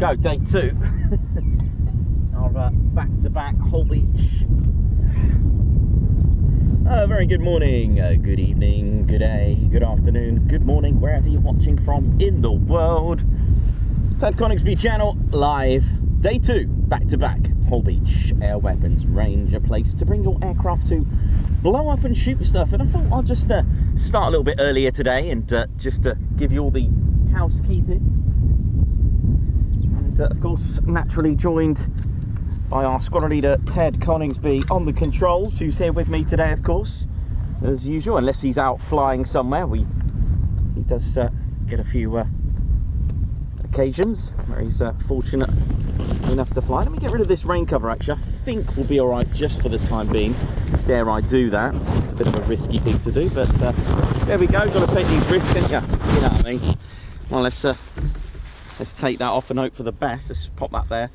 go, day 2 of back-to-back Holbeach. Very good morning, good evening, good day, good afternoon, good morning, wherever you're watching from in the world. Ted Coningsby Channel, live, day 2, back-to-back Holbeach Air Weapons Range, a place to bring your aircraft to blow up and shoot stuff. And I thought I'll just start a little bit earlier today and just give you all the housekeeping. And of course, naturally joined by our squadron leader Ted Coningsby on the controls, who's here with me today, of course, as usual, unless he's out flying somewhere. He does get a few occasions where he's fortunate enough to fly. Let me get rid of this rain cover. Actually, I think we'll be all right just for the time being. Dare I do that? It's a bit of a risky thing to do, but there we go. Got to take these risks, haven't you? You know what I mean? Well, let's take that off and hope for the best. Let's just pop that there.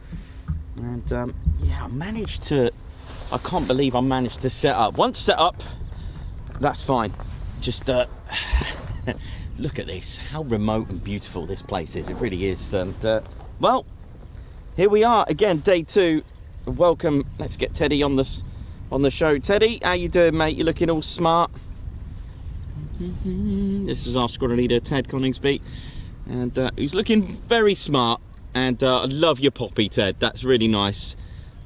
And yeah, I can't believe I managed to set up. Once set up, that's fine. Just look at this, how remote and beautiful this place is. It really is. And well, here we are again, day 2. Welcome. Let's get Teddy on the show. Teddy, how you doing, mate? You looking all smart? This is our squadron leader Ted Coningsby, and who's looking very smart. And I love your poppy, Ted. That's really nice,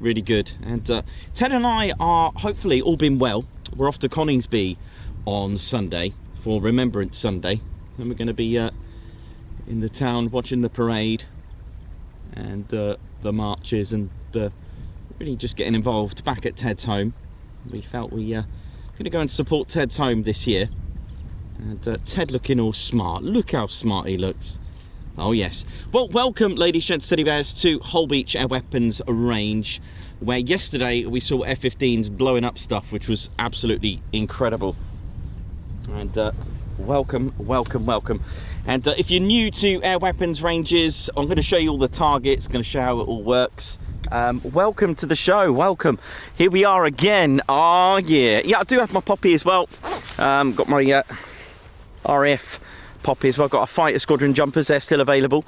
really good. And Ted and I are hopefully all been well. We're off to Coningsby on Sunday for Remembrance Sunday, and we're going to be in the town watching the parade and the marches, and really just getting involved back at Ted's home. We felt we going to go and support Ted's home this year. And Ted looking all smart. Look how smart he looks. Oh yes. Well, welcome, ladies, gents, teddy bears, to Holbeach Air Weapons Range, where yesterday we saw F-15s blowing up stuff, which was absolutely incredible. And welcome, welcome, welcome. And if you're new to Air Weapons Ranges, I'm going to show you all the targets, going to show how it all works. Welcome to the show, welcome. Here we are again. Oh yeah. Yeah, I do have my poppy as well. Got my RAF poppy as well. Got our fighter squadron jumpers, they're still available.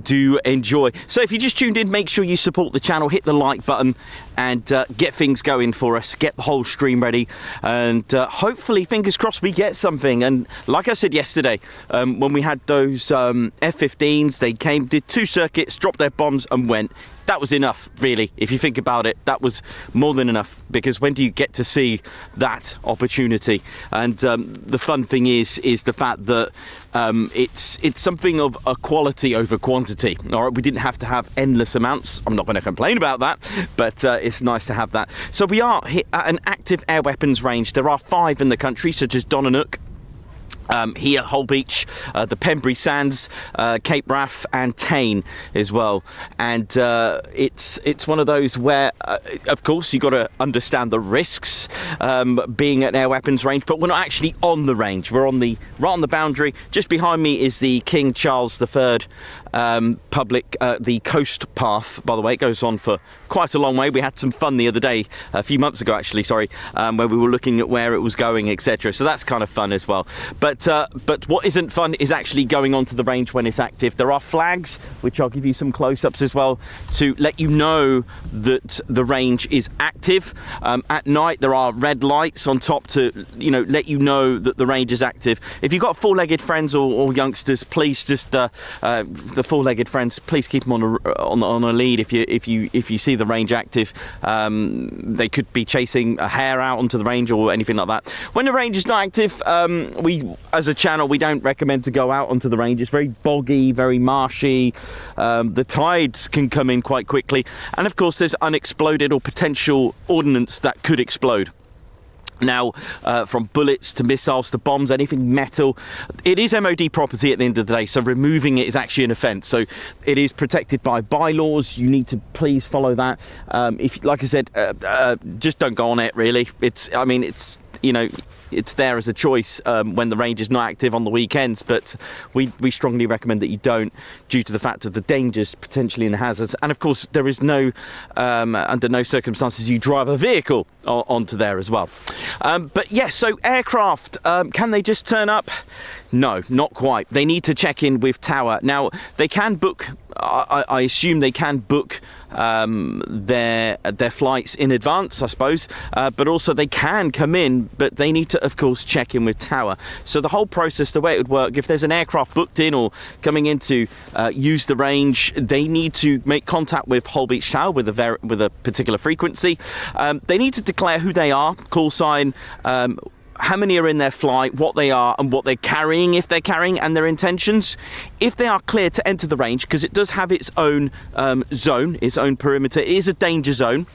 Do enjoy. So if you just tuned in, make sure you support the channel, hit the like button, and get things going for us, get the whole stream ready, and hopefully, fingers crossed, we get something. And like I said yesterday, when we had those F-15s, they came, did 2 circuits, dropped their bombs and went. That was enough, really. If you think about it, that was more than enough, because when do you get to see that opportunity? And the fun thing is the fact that it's something of a quality over quantity. All right, we didn't have to have endless amounts. I'm not going to complain about that, but it's nice to have that. So we are at an active air weapons range. There are 5 in the country, such as Chinook, here Holbeach, the Pembury Sands, Cape RAF and Tain as well. And it's one of those where of course you've got to understand the risks being at an air weapons range, but we're not actually on the range. We're on right on the boundary. Just behind me is the King Charles III the coast path. By the way, it goes on for quite a long way. We had some fun the other day, a few months ago actually, sorry, where we were looking at where it was going, etc. So that's kind of fun as well. But what isn't fun is actually going onto the range when it's active. There are flags, which I'll give you some close-ups as well, to let you know that the range is active. At night there are red lights on top to let you know that the range is active. If you've got 4-legged friends or youngsters, please just the 4-legged friends, please keep them on a lead. If you see the range active, they could be chasing a hare out onto the range or anything like that. When the range is not active, we as a channel, we don't recommend to go out onto the range. It's very boggy, very marshy. The tides can come in quite quickly, and of course there's unexploded or potential ordnance that could explode. Now, from bullets to missiles to bombs, anything metal, it is MOD property at the end of the day, so removing it is actually an offence. So it is protected by bylaws. You need to please follow that. If, like I said, just don't go on it, really. It's you know, it's there as a choice when the range is not active on the weekends, but we strongly recommend that you don't, due to the fact of the dangers potentially in the hazards. And of course, there is no, under no circumstances you drive a vehicle onto there as well. But yes, so aircraft, can they just turn up? No, not quite. They need to check in with Tower. Now, they can book, I assume they can book their flights in advance, I suppose, but also they can come in, but they need to, of course, check in with Tower. So the whole process, the way it would work, if there's an aircraft booked in or coming in to use the range, they need to make contact with Holbeach Tower with a particular frequency. They need to declare who they are, call sign, how many are in their flight, what they are and what they're carrying, if they're carrying, and their intentions. If they are clear to enter the range, because it does have its own zone, its own perimeter, it is a danger zone.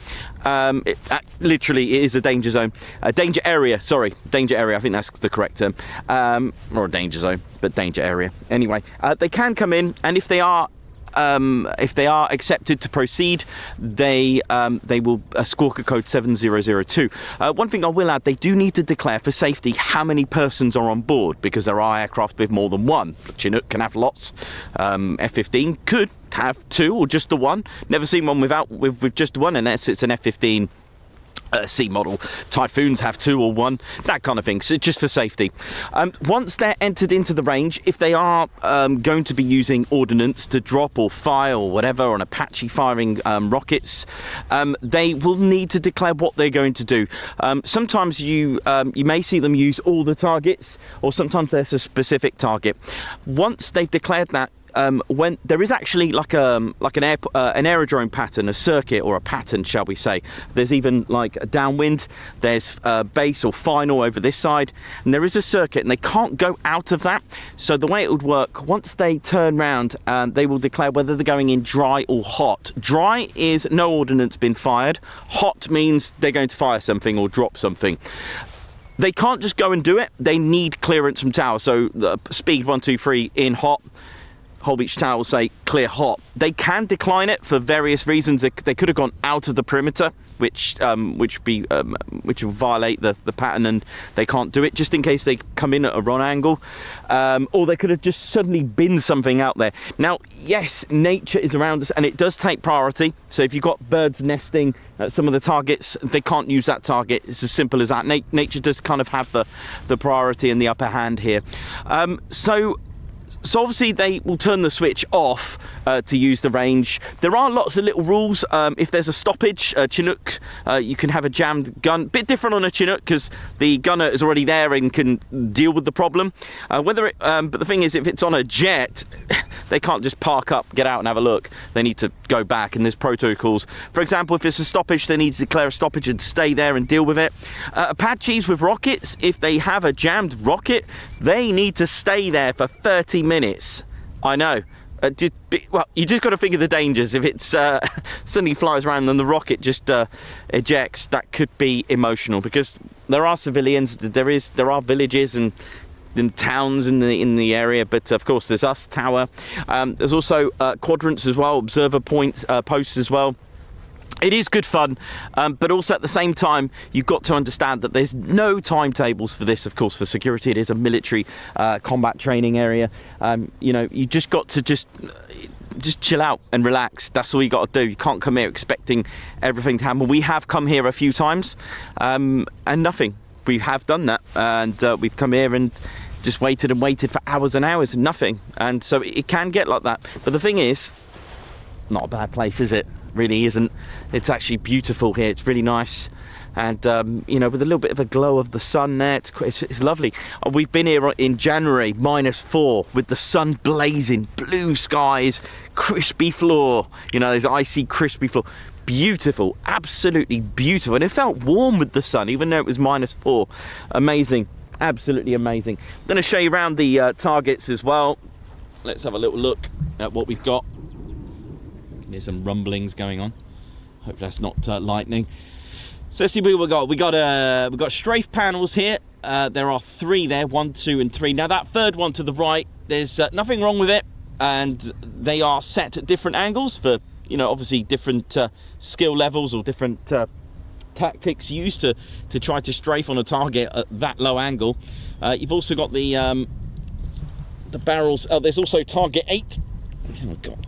Literally, it is a danger zone. Danger area, sorry. Danger area, I think that's the correct term. Or a danger zone, but danger area. Anyway, they can come in, and if they are accepted to proceed, they will squawk a code 7002. One thing I will add, they do need to declare for safety how many persons are on board, because there are aircraft with more than one. The Chinook can have lots. F-15 could have two or just the one. Never seen one with just one, unless it's an F-15 C model. Typhoons have two or one, that kind of thing, so just for safety. Once they're entered into the range, if they are going to be using ordnance to drop or fire or whatever, or an Apache firing rockets, they will need to declare what they're going to do. Sometimes you may see them use all the targets, or sometimes there's a specific target. Once they've declared that, when there is actually like an aerodrome pattern, a circuit or a pattern, shall we say. There's even like a downwind, there's base or final over this side, and there is a circuit, and they can't go out of that. So the way it would work, once they turn round, they will declare whether they're going in dry or hot. Dry is no ordnance been fired. Hot means they're going to fire something or drop something. They can't just go and do it. They need clearance from Tower. So the speed 123 in hot, Holbeach Tower will say clear hot. They can decline it for various reasons. They could have gone out of the perimeter, which will violate the pattern, and they can't do it, just in case they come in at a wrong angle. Or they could have just suddenly been something out there. Now, yes, nature is around us, and it does take priority. So if you've got birds nesting at some of the targets, they can't use that target. It's as simple as that. Nature does kind of have the priority and the upper hand here. So obviously they will turn the switch off to use the range. There are lots of little rules. If there's a stoppage, Chinook, you can have a jammed gun. Bit different on a Chinook because the gunner is already there and can deal with the problem. But the thing is, if it's on a jet, they can't just park up, get out and have a look. They need to go back, and there's protocols. For example, if it's a stoppage, they need to declare a stoppage and stay there and deal with it. Apaches with rockets, if they have a jammed rocket, they need to stay there for 30 minutes. I know. Well, you just got to figure the dangers. If it's suddenly flies around and the rocket just ejects, that could be emotional, because there are civilians, there are villages and towns in the area, but of course there's us, Tower. There's also quadrants as well, observer points, posts as well. It is good fun, but also at the same time, you've got to understand that there's no timetables for this, of course, for security. It is a military combat training area. You know, you just got to just chill out and relax. That's all you got to do. You can't come here expecting everything to happen. We have come here a few times, and nothing. We have done that, and we've come here and just waited and waited for hours and hours and nothing. And so it can get like that. But the thing is, not a bad place, is it? Really isn't. It's actually beautiful here. It's really nice, and you know, with a little bit of a glow of the sun there, it's lovely. We've been here in January, -4, with the sun blazing, blue skies, crispy floor, you know, there's icy crispy floor. Beautiful, absolutely beautiful, and it felt warm with the sun even though it was -4. Amazing, absolutely amazing. I'm going to show you around the targets as well. Let's have a little look at what we've got. There's some rumblings going on. Hope that's not lightning. So let's see what we've got. We've got strafe panels here. There are 3 there, 1, 2, and 3. Now that third one to the right, there's nothing wrong with it, and they are set at different angles for, you know, obviously different skill levels or different tactics used to try to strafe on a target at that low angle. You've also got the barrels. Oh, there's also target 8. Oh god.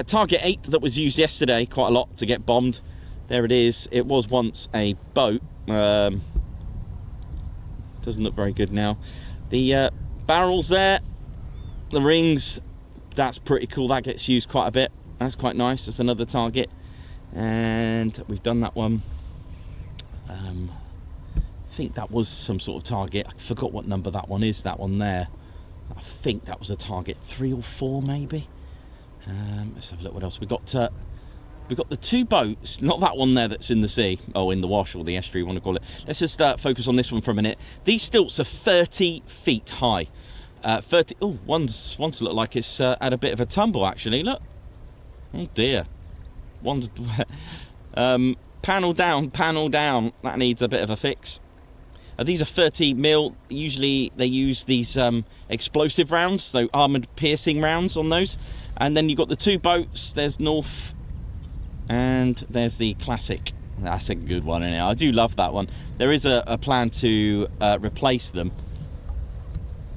Target 8 that was used yesterday quite a lot to get bombed. There it is. It was once a boat. Doesn't look very good now. The barrels there, the rings, that's pretty cool. That gets used quite a bit. That's quite nice. That's another target. And we've done that one. I think that was some sort of target. I forgot what number that one is. That one there. I think that was a target 3 or 4 maybe. Let's have a look what else we got. We've got the 2 boats, not that one there that's in the sea, in the wash or the estuary you want to call it. Let's just focus on this one for a minute. These stilts are 30 feet high. 30. Oh, one's looked like it's had a bit of a tumble actually. Look. Oh dear. One's panel down. That needs a bit of a fix. These are 30 mil. Usually they use these explosive rounds, so armoured piercing rounds on those. And then you've got the 2 boats. There's North. And there's the classic. That's a good one, isn't it? I do love that one. There is a plan to replace them.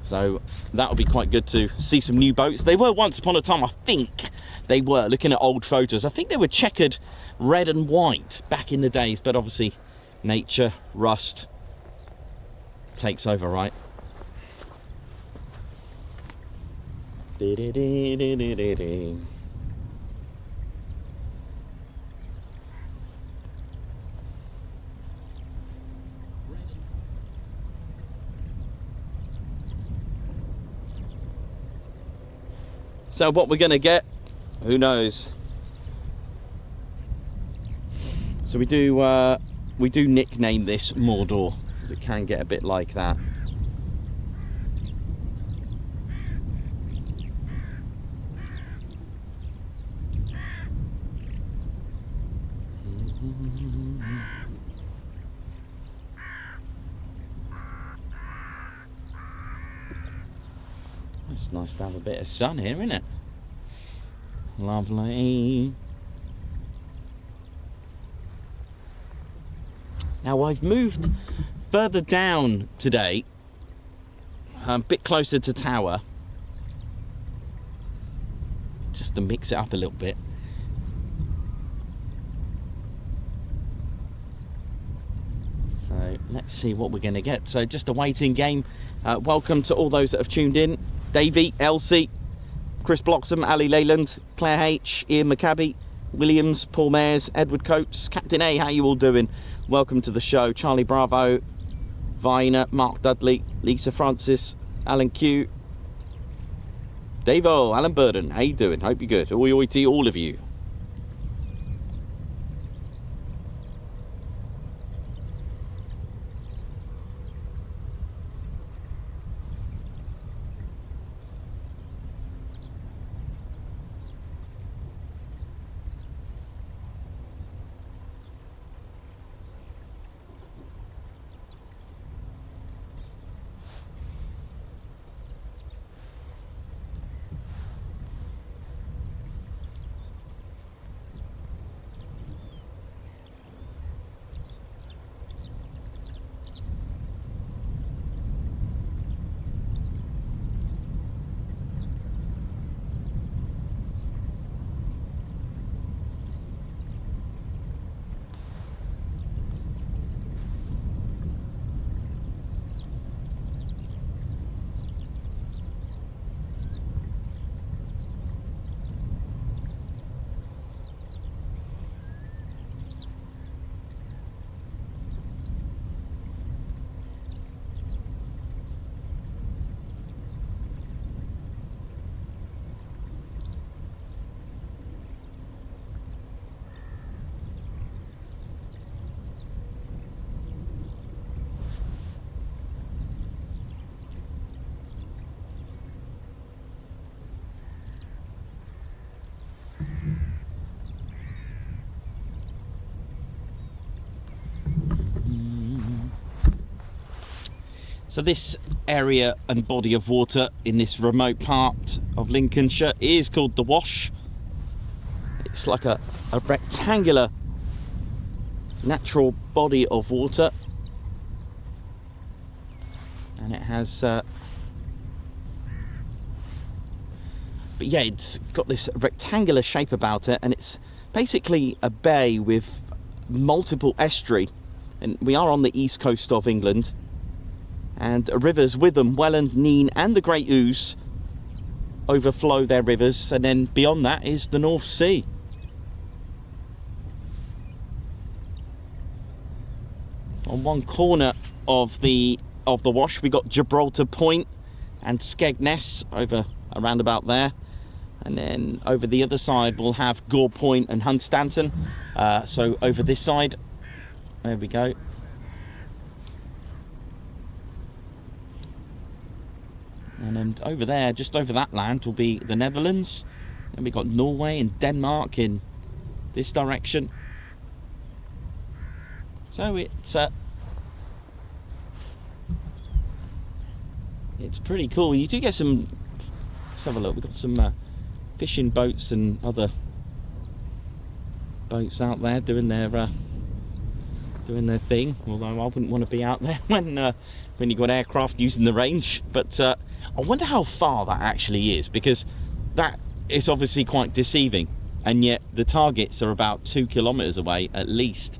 So that'll be quite good to see some new boats. They were once upon a time, I think they were, looking at old photos, I think they were checkered red and white back in the days. But obviously nature, rust takes over, right? So what we're gonna get, who knows? So we do nickname this Mordor because it can get a bit like that. It's nice to have a bit of sun here, isn't it? Lovely. Now I've moved further down today, a bit closer to tower, just to mix it up a little bit. So let's see what we're going to get. So just a waiting game. Welcome to all those that have tuned in. Davey, Elsie, Chris Bloxham, Ali Leyland, Claire H, Ian McCabe, Williams, Paul Mayers, Edward Coates, Captain A, how you all doing? Welcome to the show. Charlie Bravo, Viner, Mark Dudley, Lisa Francis, Alan Q, Davo, Alan Burden, how you doing? Hope you're good. Oi oi to all of you. So this area and body of water in this remote part of Lincolnshire is called the Wash. It's like a rectangular natural body of water, and it has but yeah, it's got this rectangular shape about it, and it's basically a bay with multiple estuary, and we are on the east coast of England, and rivers Witham, Welland, Nene and the Great Ouse overflow their rivers, and then beyond that is the North Sea. On one corner of the wash we got Gibraltar Point and Skegness over around about there, and then over the other side we'll have Gore Point and Hunstanton. So over this side, there we go. And then over there, just over that land, will be the Netherlands. Then we got Norway and Denmark in this direction. So it's pretty cool. You do get some. Let's have a look. We've got some fishing boats and other boats out there doing their thing. Although I wouldn't want to be out there when you got aircraft using the range. But I wonder how far that actually is, because that is obviously quite deceiving, and yet the targets are about 2 kilometers away at least.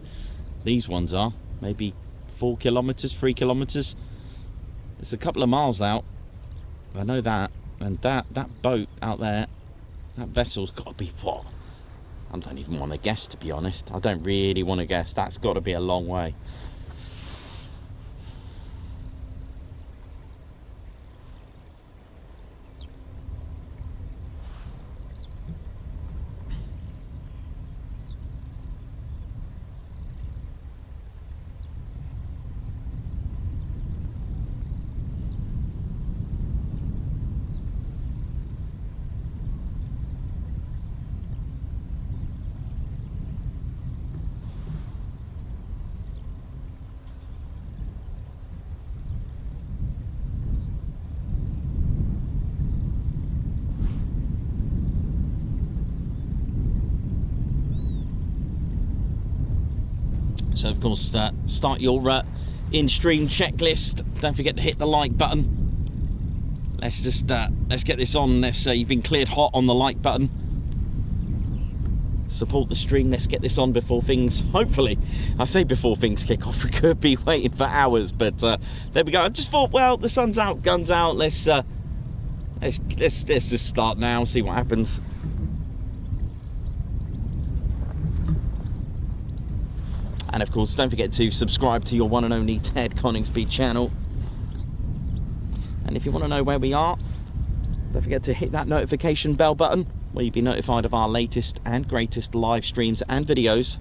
These ones are maybe 4 kilometers, 3 kilometers. It's a couple of miles out, I know that. And that boat out there, that vessel's got to be what? I don't even want to guess, to be honest. I don't really want to guess. That's got to be a long way. So of course, start your in-stream checklist. Don't forget to hit the like button. Let's just let's get this on. You've been cleared hot on the like button. Support the stream. Let's get this on before things. Hopefully, I say before things kick off. We could be waiting for hours, but there we go. I just thought, well, the sun's out, guns out. Let's just start now. See what happens. And of course, don't forget to subscribe to your one and only Ted Coningsby channel. And if you want to know where we are, don't forget to hit that notification bell button, where you'll be notified of our latest and greatest live streams and videos.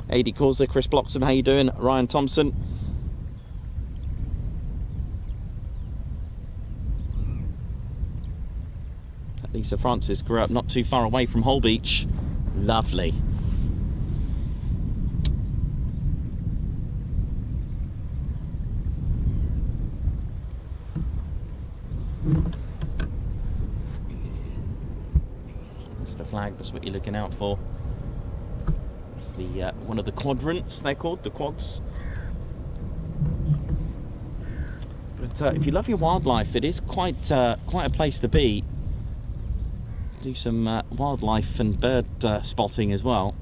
AD Causa, Chris Bloxham, how you doing? Ryan Thompson. Lisa Francis grew up not too far away from Holbeach. Lovely. That's the flag, that's what you're looking out for. It's the one of the quadrants, they're called, the quads. But if you love your wildlife, it is quite a place to be. Do some wildlife and bird spotting as well.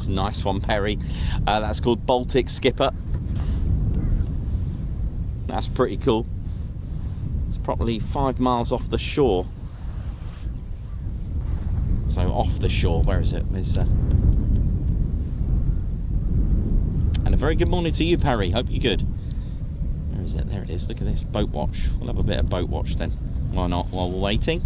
Nice one, Perry. That's called Baltic Skipper. That's pretty cool. It's probably 5 miles off the shore. So off the shore, where is it? And a very good morning to you, Perry. Hope you're good. Where is it? There it is. Look at this. Boat watch. We'll have a bit of boat watch then. Why not? While we're waiting.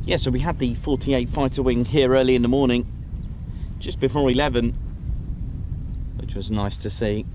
Yeah, so we had the 48 fighter wing here early in the morning, just before 11, which was nice to see.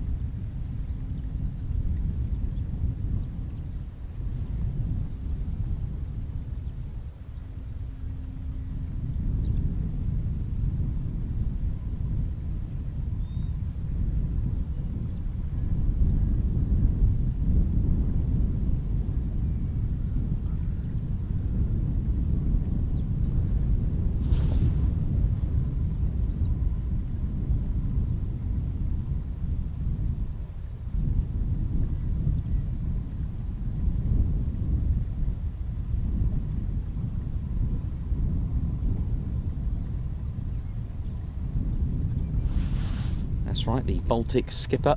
That's right, the Baltic skipper.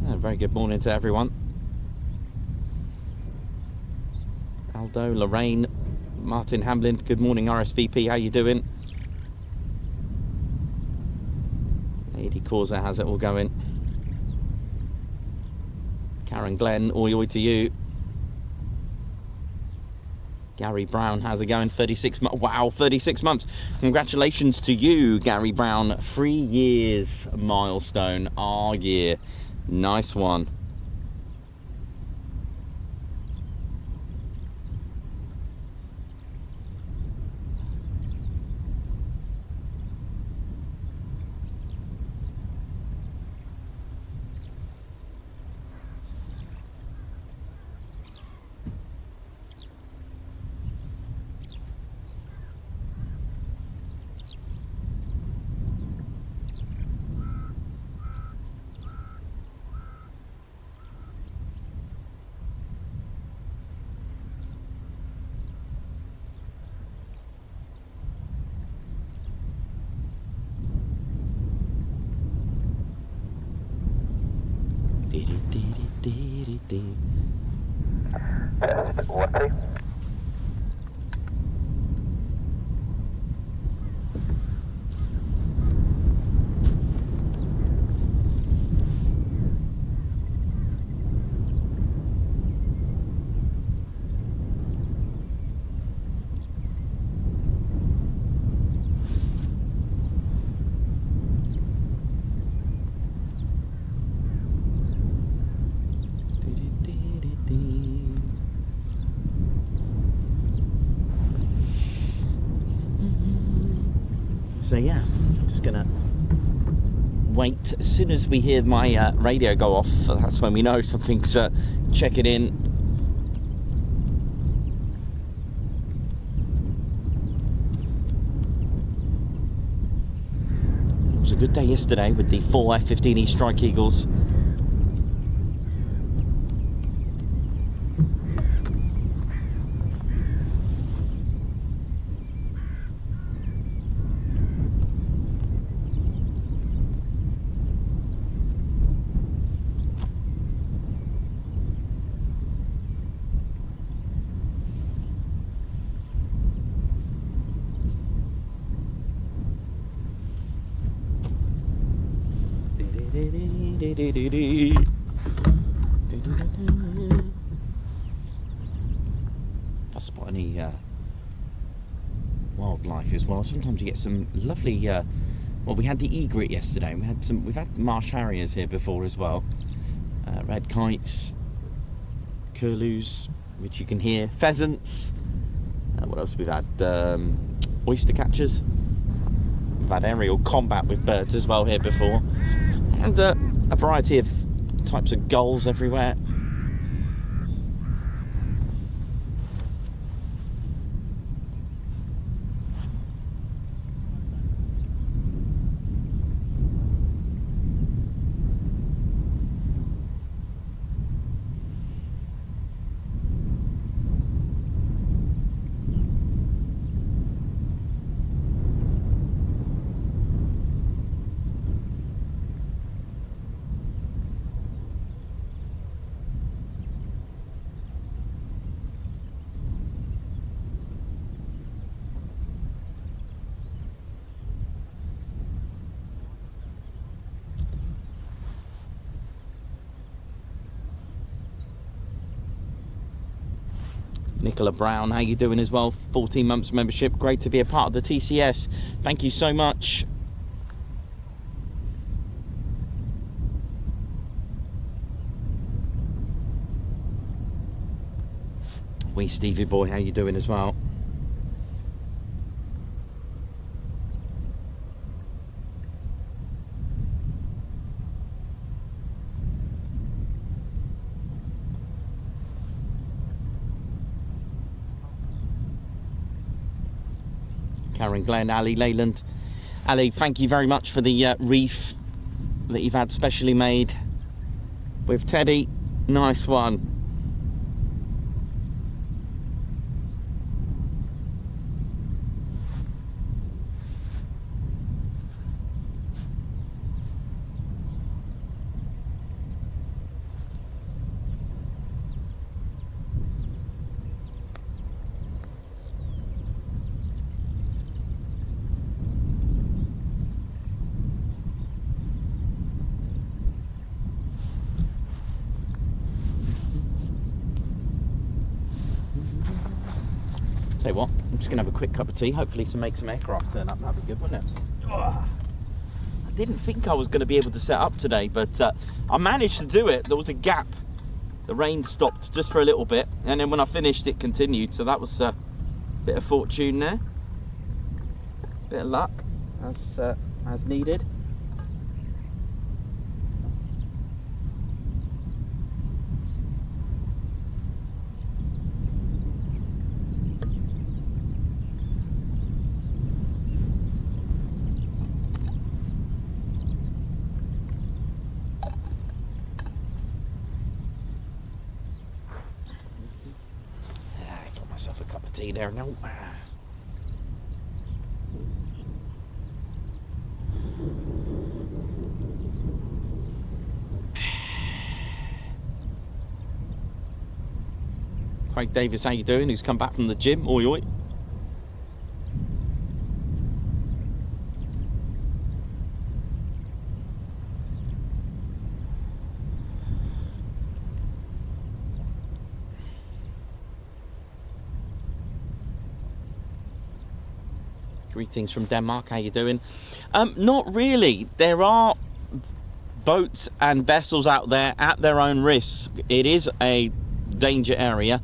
Very good morning to everyone. Aldo, Lorraine, Martin Hamlin, good morning RSVP, how you doing? Lady Causa has it all going. Karen Glenn, oi oi to you. Gary Brown, how's it going? 36 months. Wow, 36 months. Congratulations to you, Gary Brown. 3 years milestone. Oh, yeah. Nice one. So yeah, I'm just gonna wait. As soon as we hear my radio go off, that's when we know something's checking in. It was a good day yesterday with the 4 F-15E Strike Eagles. I spot any wildlife as well. Sometimes you get some lovely. Well, we had the egret yesterday. We've had marsh harriers here before as well. Red kites, curlews, which you can hear. Pheasants. What else we've had? Oyster catchers. We've had aerial combat with birds as well here before, and a variety of types of gulls everywhere. Nicola Brown, how you doing as well? 14 months membership, great to be a part of the TCS. Thank you so much. Wee Stevie boy, how you doing as well? Karen Glenn, Ali Leyland. Ali, thank you very much for the reef that you've had specially made with Teddy. Nice one. Tell you what, I'm just gonna have a quick cup of tea, hopefully to make some aircraft turn up. That'd be good, wouldn't it? Ugh. I didn't think I was going to be able to set up today, but I managed to do it. There was a gap. The rain stopped just for a little bit, and then when I finished it continued, so that was a bit of fortune there. Bit of luck as needed. Myself a cup of tea there now. Craig Davis, how you doing? Who's come back from the gym? Oi oi. Greetings from Denmark, how you doing? Not really. There are boats and vessels out there at their own risk. It is a danger area,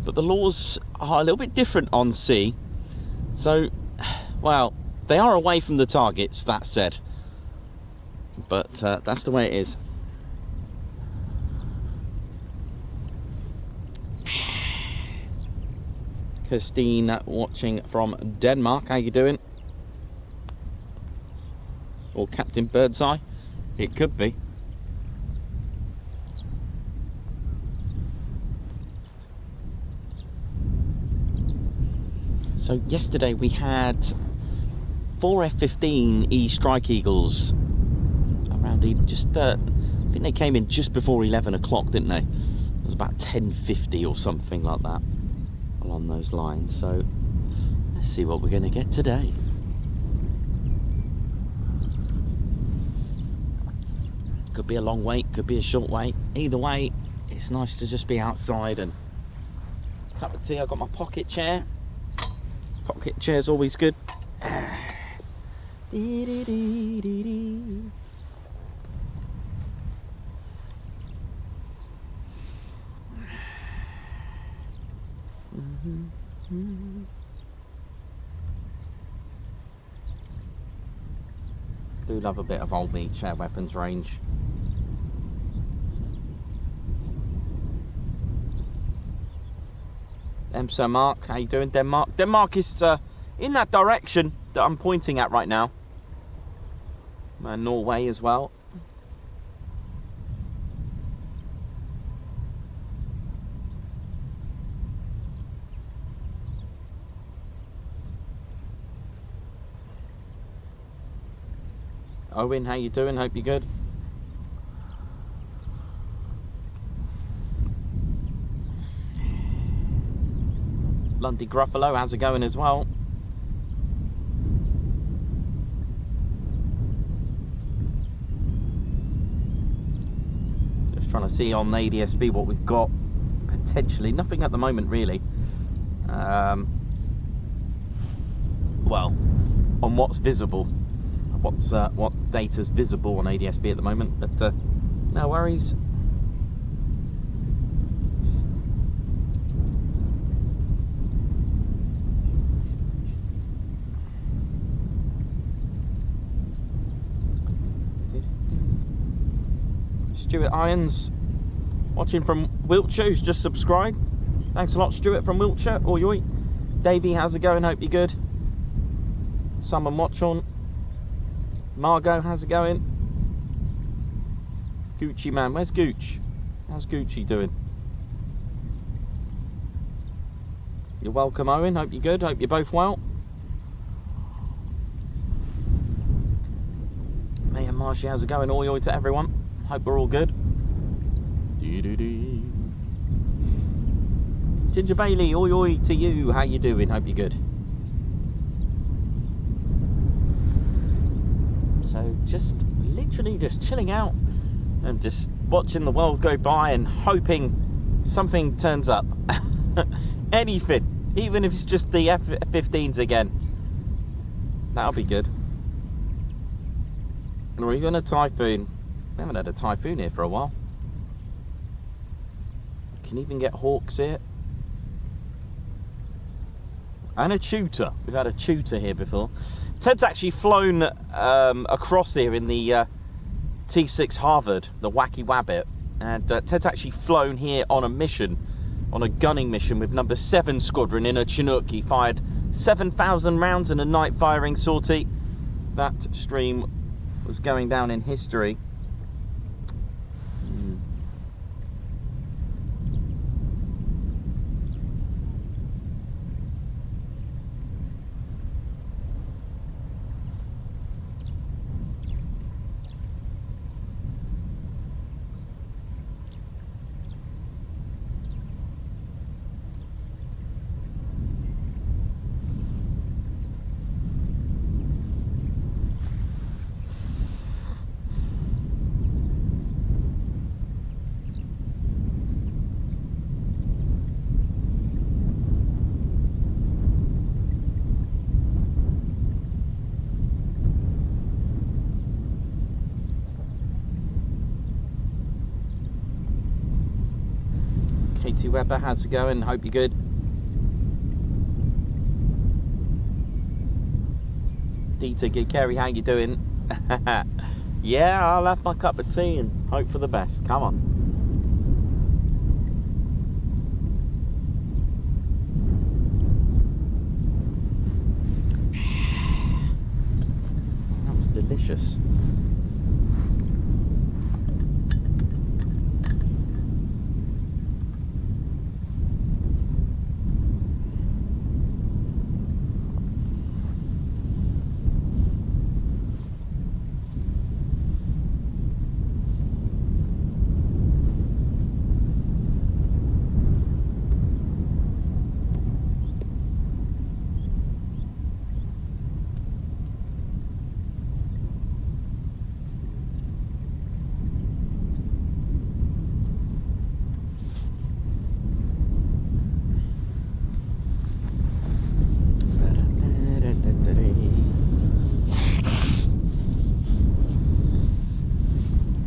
but the laws are a little bit different on sea. So, well, they are away from the targets, that said. But that's the way it is. Christine watching from Denmark, how you doing? Or Captain Birdseye? It could be. So yesterday we had 4 F-15E Strike Eagles around just I think they came in just before 11 o'clock, didn't they? It was about 10:50 or something like that, along those lines. So let's see what we're going to get today. Could be a long wait, could be a short wait. Either way, it's nice to just be outside and cup of tea. I've got my pocket chair. Pocket chair's always good. Do love a bit of Holbeach air weapons range. Sir Mark, how you doing? Denmark. Denmark is in that direction that I'm pointing at right now. Norway as well. Owen, how you doing? Hope you're good. Lundy Gruffalo, how's it going as well? Just trying to see on ADSB what we've got. Potentially, nothing at the moment really. Well, on what's visible, what data's visible on ADSB at the moment, but no worries. Stuart Irons, watching from Wiltshire, who's just subscribed. Thanks a lot, Stuart from Wiltshire. Oi oi. Davey, how's it going? Hope you're good. Someone watch on. Margot, how's it going? Gucci man, where's Gooch? How's Gucci doing? You're welcome, Owen. Hope you're good. Hope you're both well. Hey, and Marshy, how's it going? Oi oi to everyone. Hope we're all good. Ginger Bailey, oi oi to you. How you doing? Hope you're good. So just literally just chilling out and just watching the world go by and hoping something turns up. Anything, even if it's just the F-15s again. That'll be good. Or even a Typhoon. We haven't had a Typhoon here for a while. Can even get Hawks here. And a Tutor. We've had a Tutor here before. Ted's actually flown across here in the T6 Harvard, the Wacky Wabbit. And Ted's actually flown here on a mission, on a gunning mission with number 7 Squadron in a Chinook. He fired 7,000 rounds in a night firing sortie. That stream was going down in history. Katie Webber, how's it going? Hope you're good. Dieter Good Kerry, how you doing? Yeah, I'll have my cup of tea and hope for the best. Come on. That was delicious.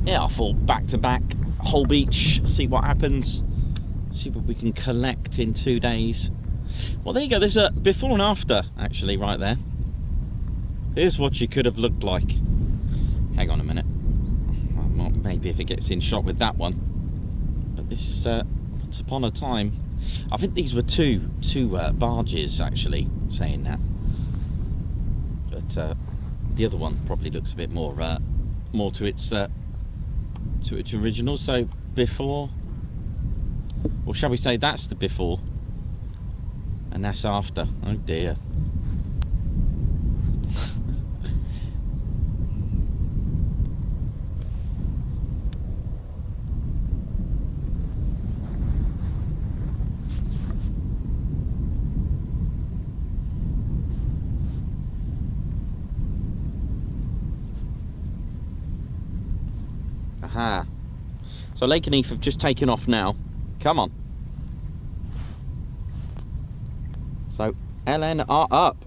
Yeah, I thought back to back Holbeach, see what happens, see what we can collect in 2 days. Well, there you go, there's a before and after actually right there. Here's what you could have looked like. Hang on a minute, well, maybe if it gets in shot with that one, but this once upon a time, I think these were two barges actually, saying that, but the other one probably looks a bit more to its original. So before, or shall we say that's the before and that's after. Oh dear. Aha. So Lake and Heath have just taken off now. Come on. So LN are up.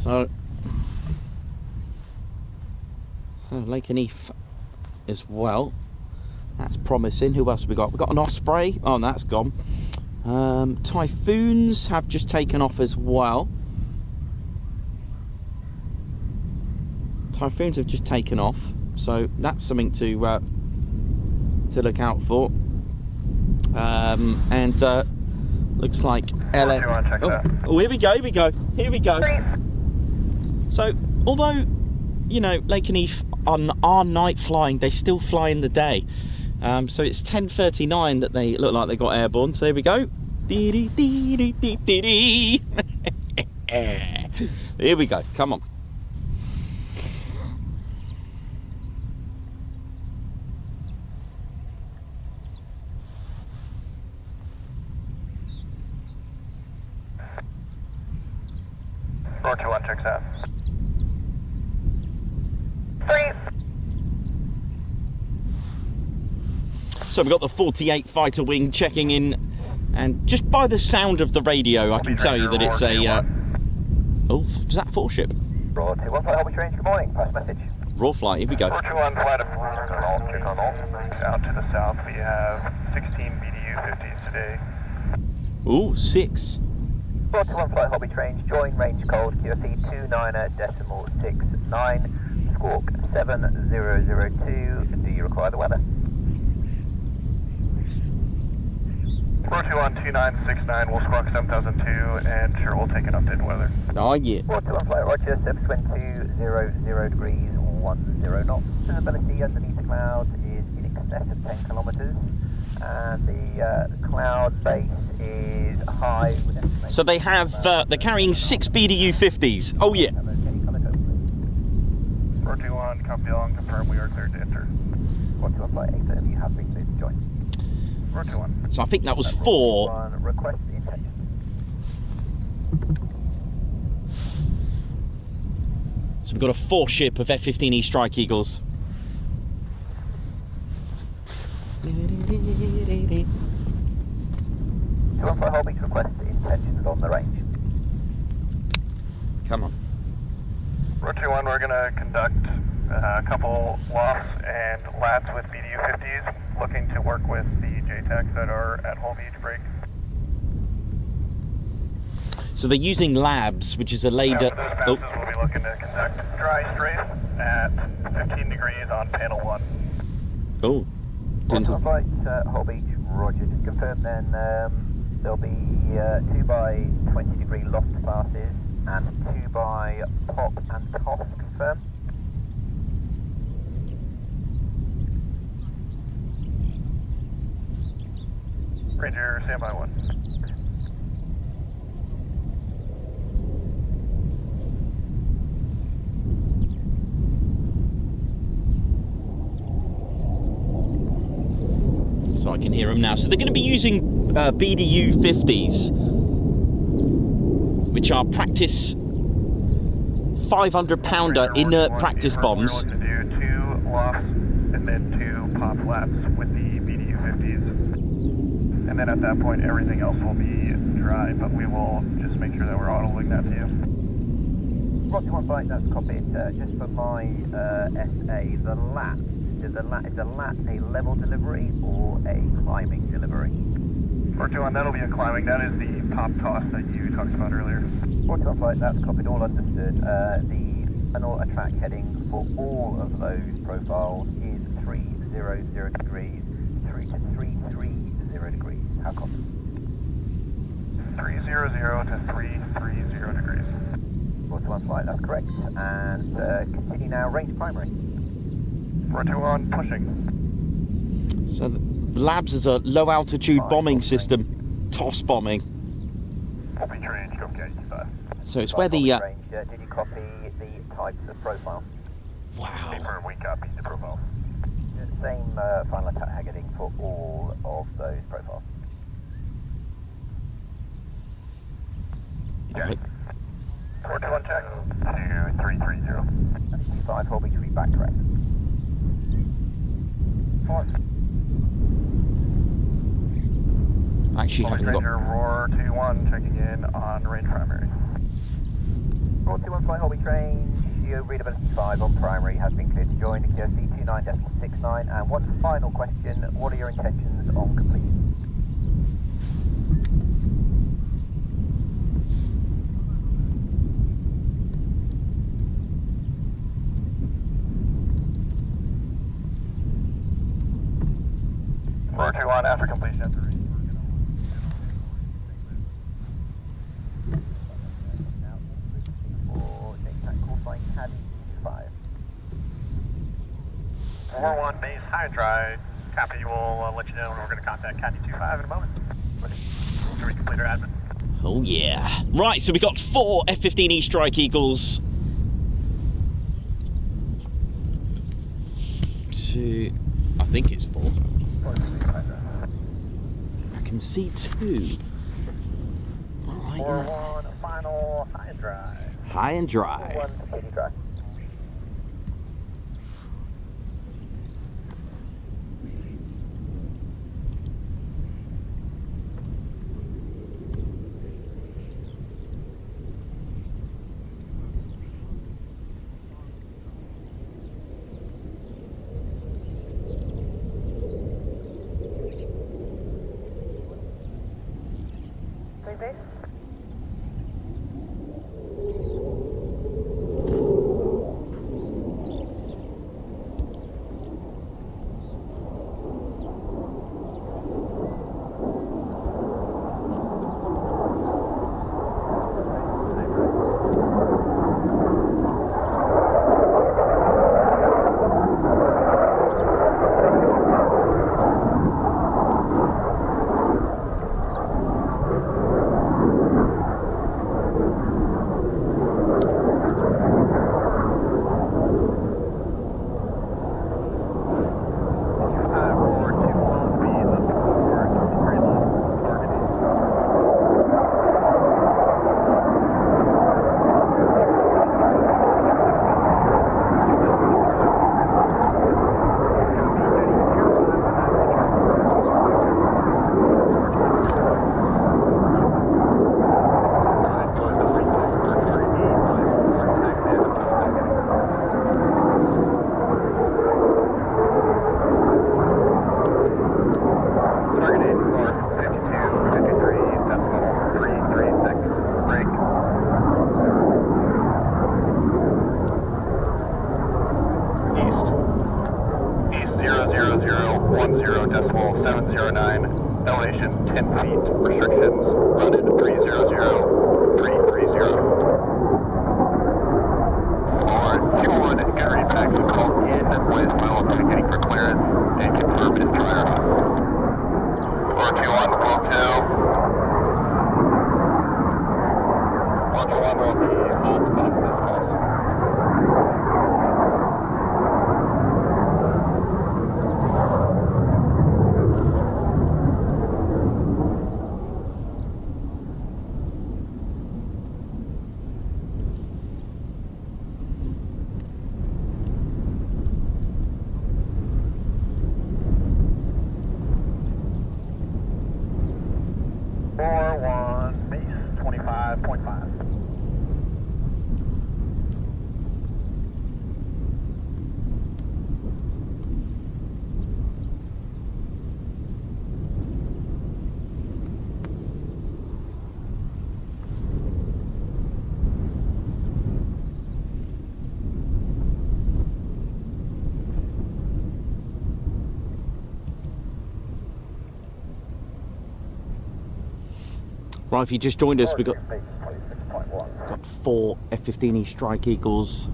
So Lake and Heath as well. That's promising. Who else have we got? We've got an Osprey. Oh, that's gone. Typhoons have just taken off as well. Typhoons have just taken off, so that's something to look out for. And looks like LN. Oh, here we go. So, although, you know, Lake and Heath are night flying, they still fly in the day. So it's 10:39 that they look like they got airborne. So there we go. Here we go. Come on. Roger 1, checks out. 3. So we've got the 48 fighter wing checking in, and just by the sound of the radio, I can tell you that it's a. Oh, is that 4 ship? Roger 1, flight Holbeach range. Good morning. Pass message. Raw flight. Here we go. Roger 1, flight of check on all. Out to the south, we have 16 BDU-50s today. Ooh, 6. Roger 1, flight Holbeach range. Join range cold. QFE 29.69. Squawk 7002. Do you require the weather? Roger 1, 2969, we'll squawk 7002, and sure, we'll take an updated weather. Oh, yeah. Roger 1, flight Roger, surface wind 200 degrees, 10 knots. Visibility underneath the clouds is in excess of 10 kilometres, and the cloud base is high. So they have, they're carrying 6 BDU-50s. Oh, yeah. Roger 1, copy along, confirm we are cleared to enter. Roger 1, flight 8, you have been cleared to join. Roger 1. So I think that was 4. Request intention. So we've got a 4 ship of F-15E Strike Eagles. Roger 1, flight Holbeach, request intentions on the range. Come on. Roger 1, we're going to conduct a couple lofts and labs with BDU-50s, looking to work with the JTACs that are at Holbeach break. So they're using labs, which is a later. We'll be looking to conduct dry strafe at 15 degrees on panel 1. Oh. Roger flight Holbeach, Roger. Just confirm then there'll be 2 by 20 degree loft classes and 2 by pop and toss, confirm. Ranger, standby 1. So I can hear them now. So they're going to be using BDU-50s, which are practice 500-pounder inert practice bombs. We're going to do 2 lofts and then 2 pop laps with the BDU-50s. And then at that point, everything else will be dry, but we will just make sure that we're autoing that to you. Roger 1 flight, that's copied. Just for my SA, the lap, is the lap a level delivery or a climbing delivery? Roger 1, that'll be a climbing. That is the pop toss that you talked about earlier. Roger 1 flight, that's copied, all understood. The final track heading for all of those profiles is 300 degrees through to 330 degrees. How copy? 300 to 330 degrees. Roger 1 flight, that's correct. And continue now, range primary. Roger 1, pushing. So the labs is a low altitude bombing system, toss bombing. Holbeach range, go get 85. So it's where the range, did you copy the types of profile? wow. Confirm we copied the profile. Same final attack heading for all of those profiles. Okay. 421 check. 2, 330. 25 Holbeach, read back correct. Actually Holbeach haven't got... Ranger, Roar 2-1, checking in on range primary. Roar 2-1 fly Holbeach range, geo readability 5 on primary has been cleared to join, QRC 29.69, and one final question, what are your intentions on completion? Roar 2-1, after completion. Roar 1, base, high and dry. Copy, we'll let you know when we're going to contact Caddy 25 in a moment. To recomplete our admin. Oh yeah. Right, so we got 4 F-15E Strike Eagles. 2... I think it's 4. I can see 2. Alright. Roar 1, final, high and dry. High and dry. 1, steady dry. Right, if you just joined us, we've got 4 F-15E Strike Eagles.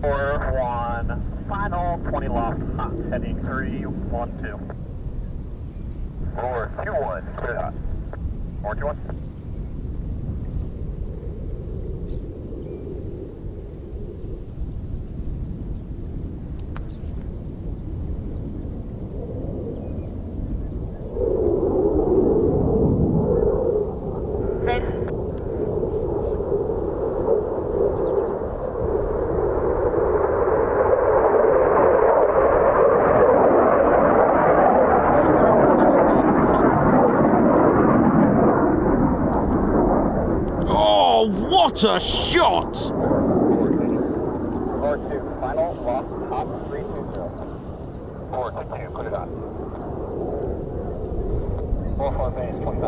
Roar 1, final, 20 left, heading 312. Roar 2-1, clear hot. Roar 2-1. What a shot! 4-2, final, lost, hot, 320. 4-2, put it on. 4-4 base, 25.9.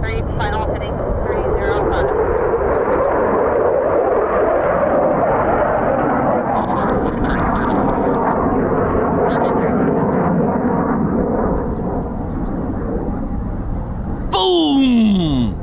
3, final, heading 305. Boom!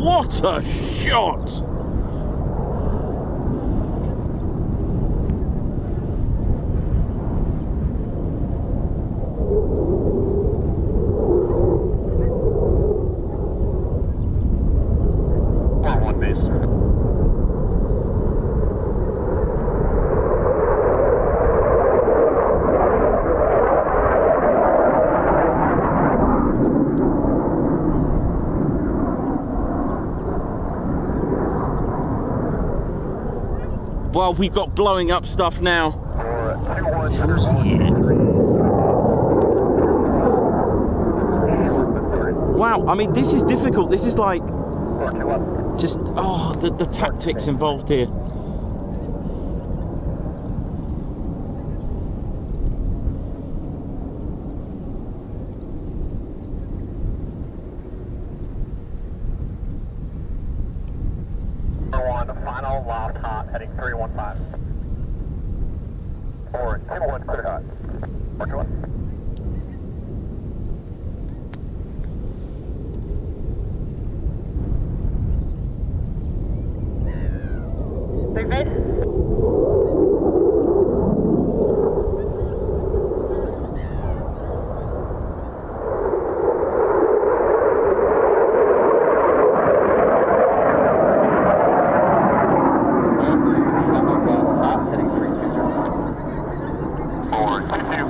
What a shot! One base. Well, we've got blowing up stuff now. Wow, I mean, this is difficult. This is like just, oh, the tactics involved here. Final, loud, hot, heading 315. 4-2-1, clear hot. 4-2-1. Big base.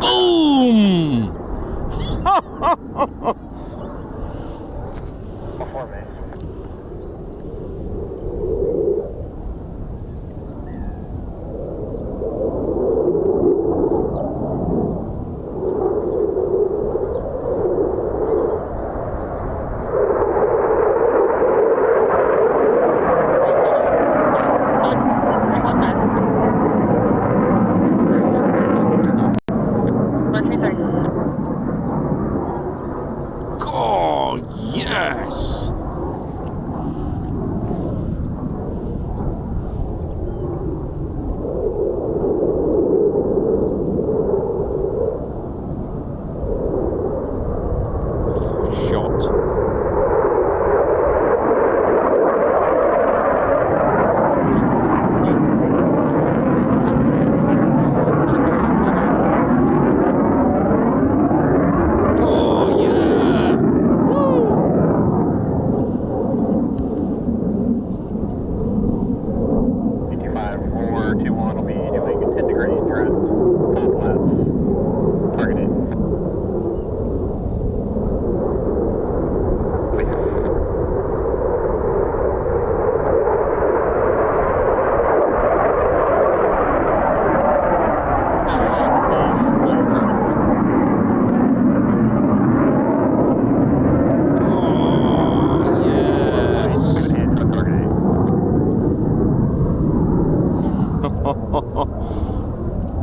Boom! Before me. Oh, yes! Shot.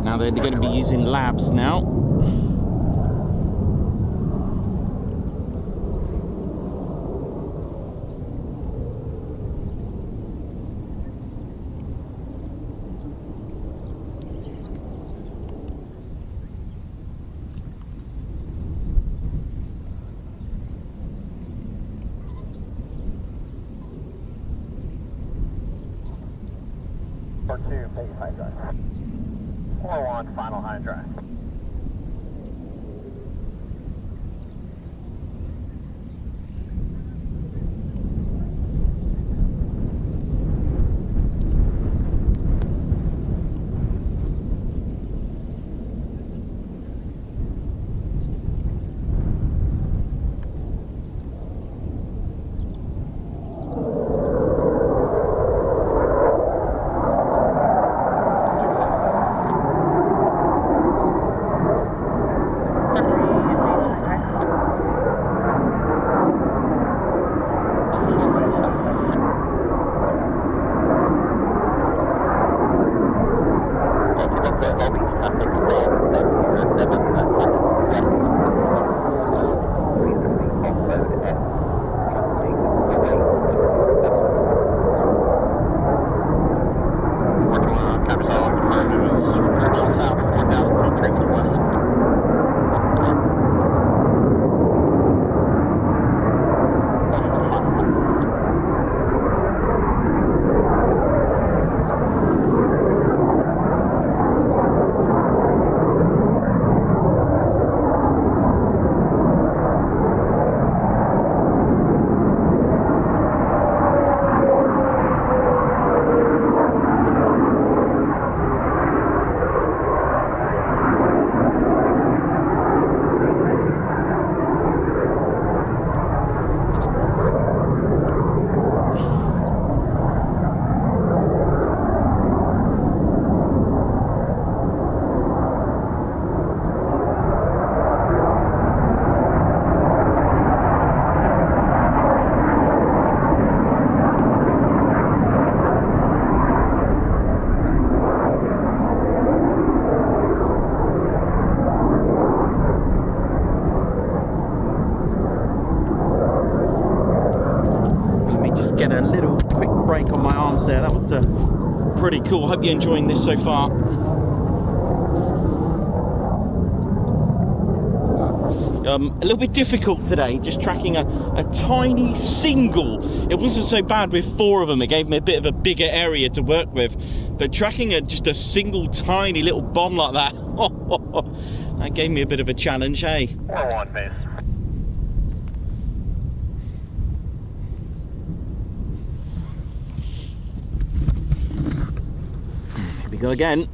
Now they're going to be using labs now. Or 2, base high drive. 4-1, final high drive. just get a little quick break on my arms there. That was pretty cool. Hope you're enjoying this so far. A little bit difficult today, just tracking a tiny single. It wasn't so bad with 4 of them. It gave me a bit of a bigger area to work with. But tracking just a single tiny little bomb like that, that gave me a bit of a challenge, hey? 4-1 base. Here we go again.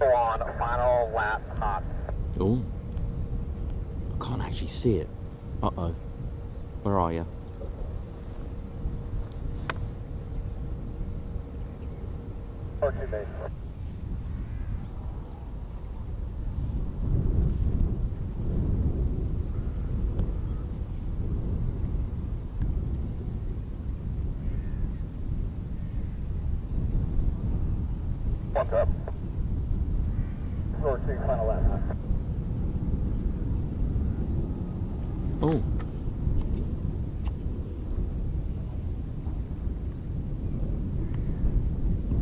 On final lap hot. Oh, I can't actually see it. Uh-oh. Where are you? Okay, base. What's up? Floor 2, final lap. Oh.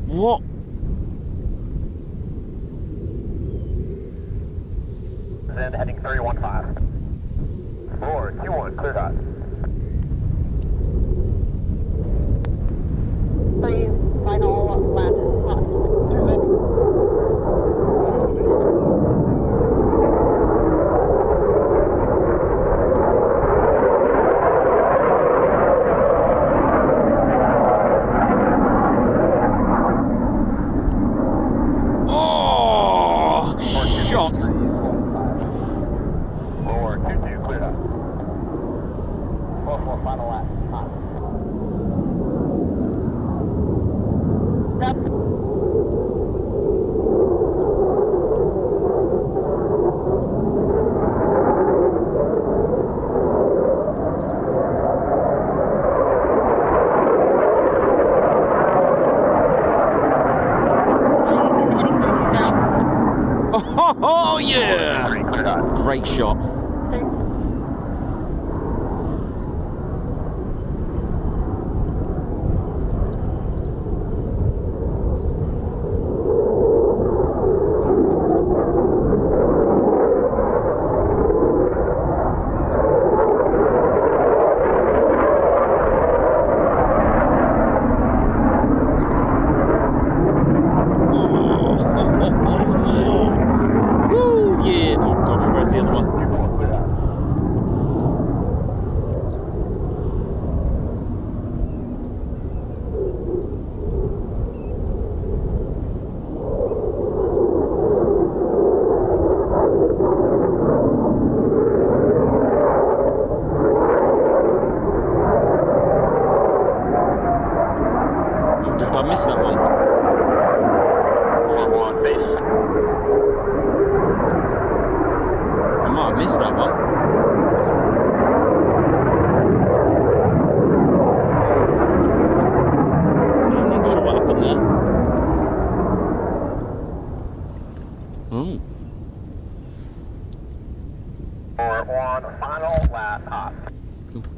What? Then heading 315. Floor 2-1, clear hot. 3 final lap hot. Oh yeah! Great shot.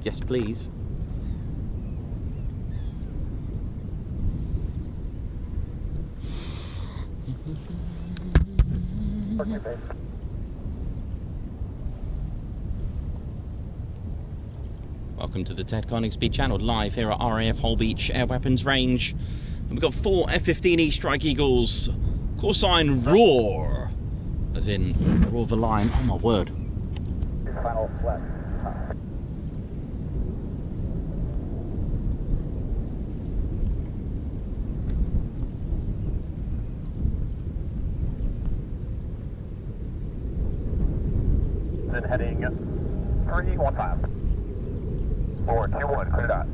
Yes, please. Okay, base. Welcome to the Ted Coningsby Channel, live here at RAF Holbeach Air Weapons Range. And we've got 4 F-15E Strike Eagles, call sign Roar, as in Roar the Lion. Oh my word. Final flat. Then heading 315. Floor 2-1, clear dot.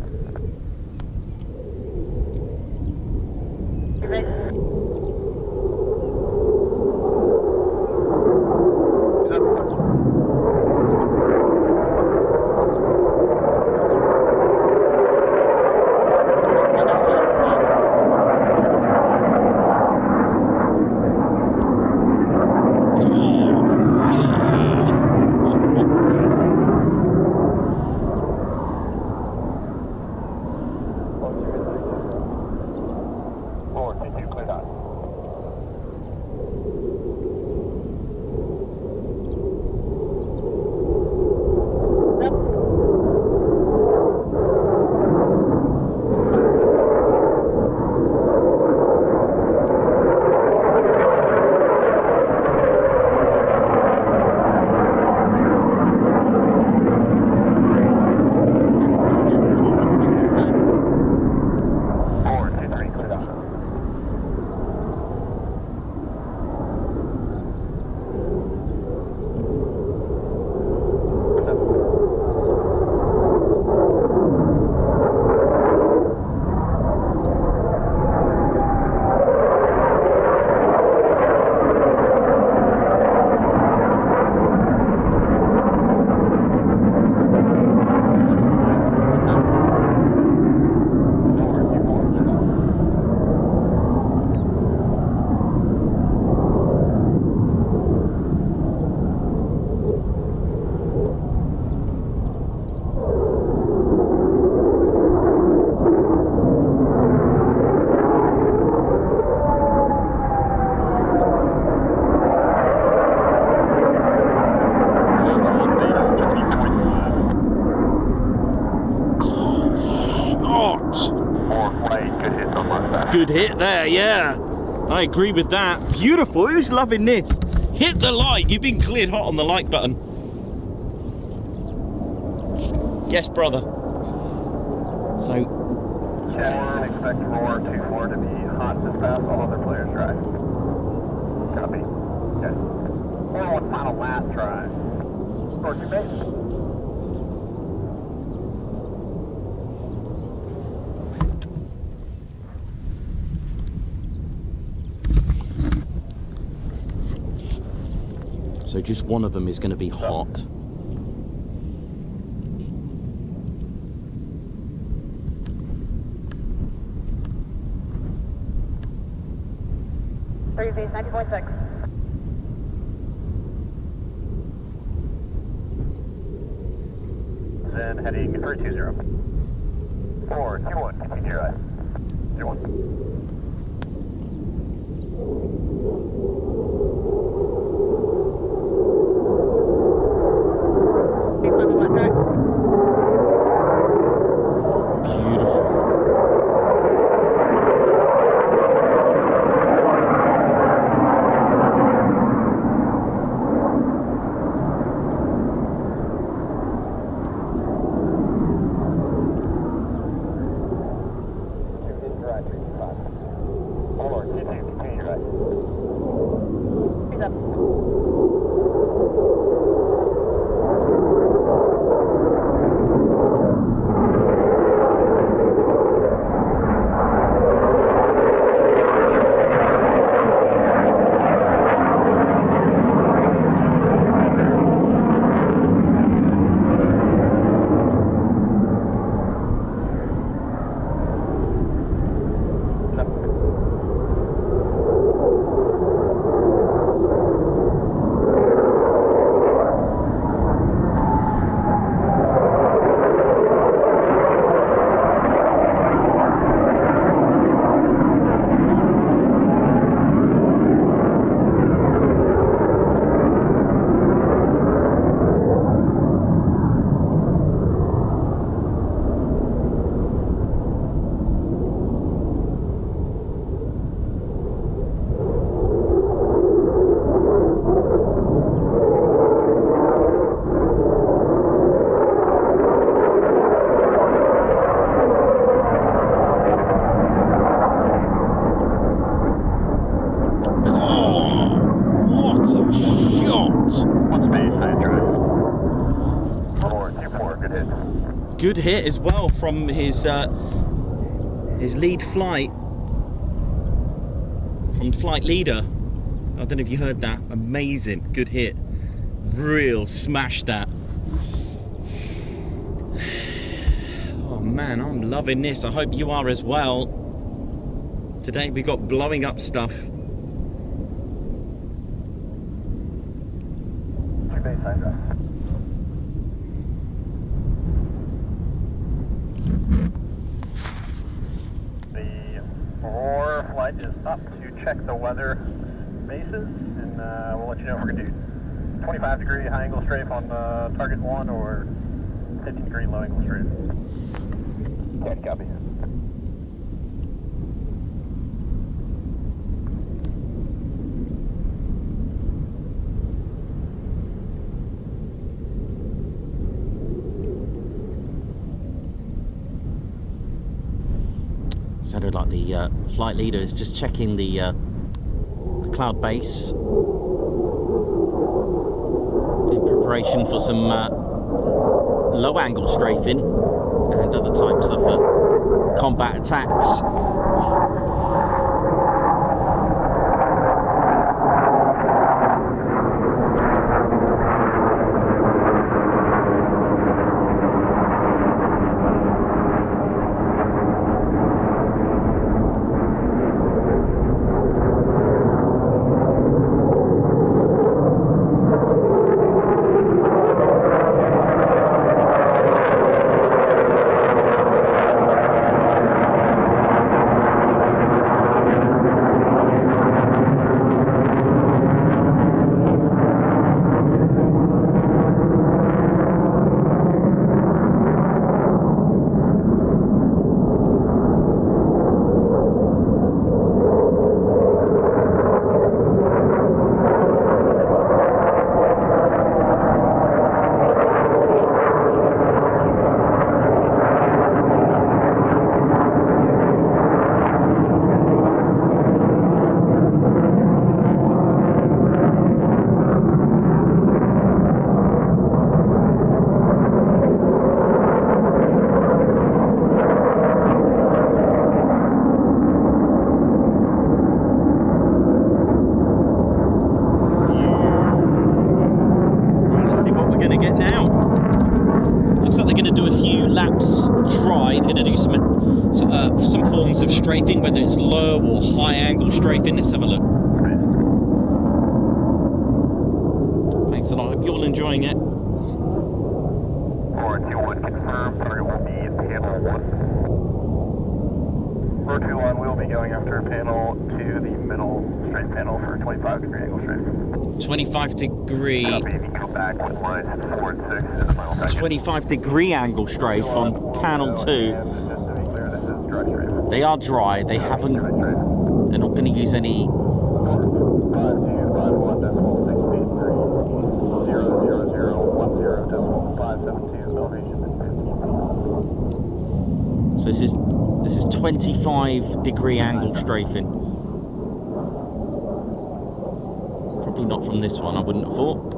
good hit there, yeah. I agree with that. Beautiful. Who's loving this? Hit the like. You've been cleared hot on the like button. Yes, brother. So, Chad, expect roar 2-4 to be hot this pass, all other players dry. Copy. Okay. 4-1 final last try. Towards your base. so just one of them is going to be hot. Three feet, 90.6. Then heading 320. 421, continue your right. 01. Good hit as well from his lead flight, from flight leader. I don't know if you heard that. Amazing, good hit. Real smash that. Oh man, I'm loving this. I hope you are as well. Today we got blowing up stuff. Is up to check the weather bases, and we'll let you know if we're going to do 25-degree high angle strafe on target 1 or 15-degree low angle strafe. Okay, copy. Sounded like the flight leader is just checking the cloud base in preparation for some low angle strafing and other types of combat attacks. strafing, whether it's low or high angle strafing. Let's have a look. Thanks a lot. I hope you're all enjoying it. 421 confirmed. Target will be panel 1. 421 will be going after panel to the middle straight panel for 25-degree angle strafing. 25-degree. Copy, if you go back with lines 4 and 6 in the final package. 25-degree angle strafe on panel 2. And just to be clear, this is dry strafe. They are dry. They haven't. They're not going to use any. 5251 decimal 683 00010 decimal 572 elevation at 15 feet. So this is 25-degree angle strafing. Probably not from this one, I wouldn't have thought.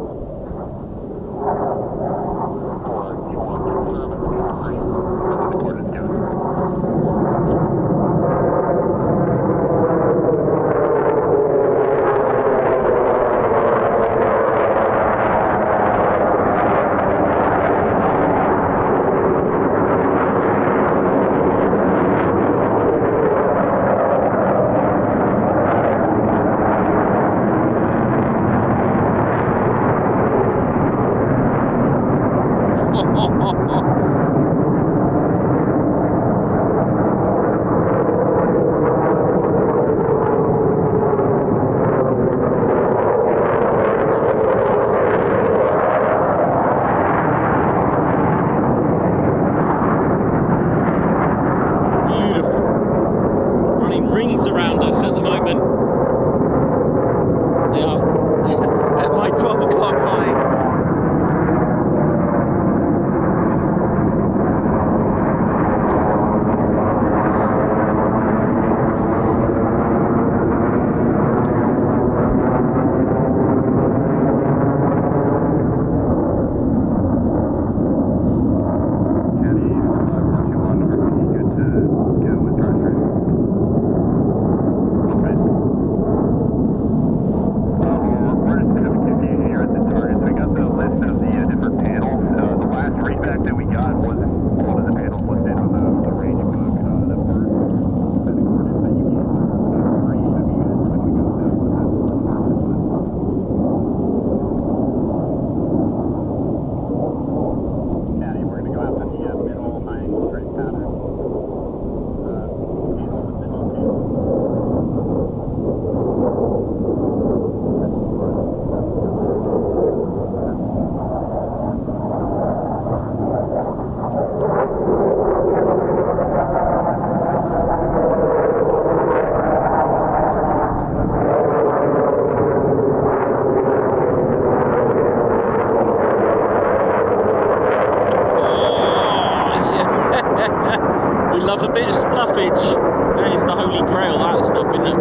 Love a bit of spluffage. That is the holy grail, that stuff, isn't it?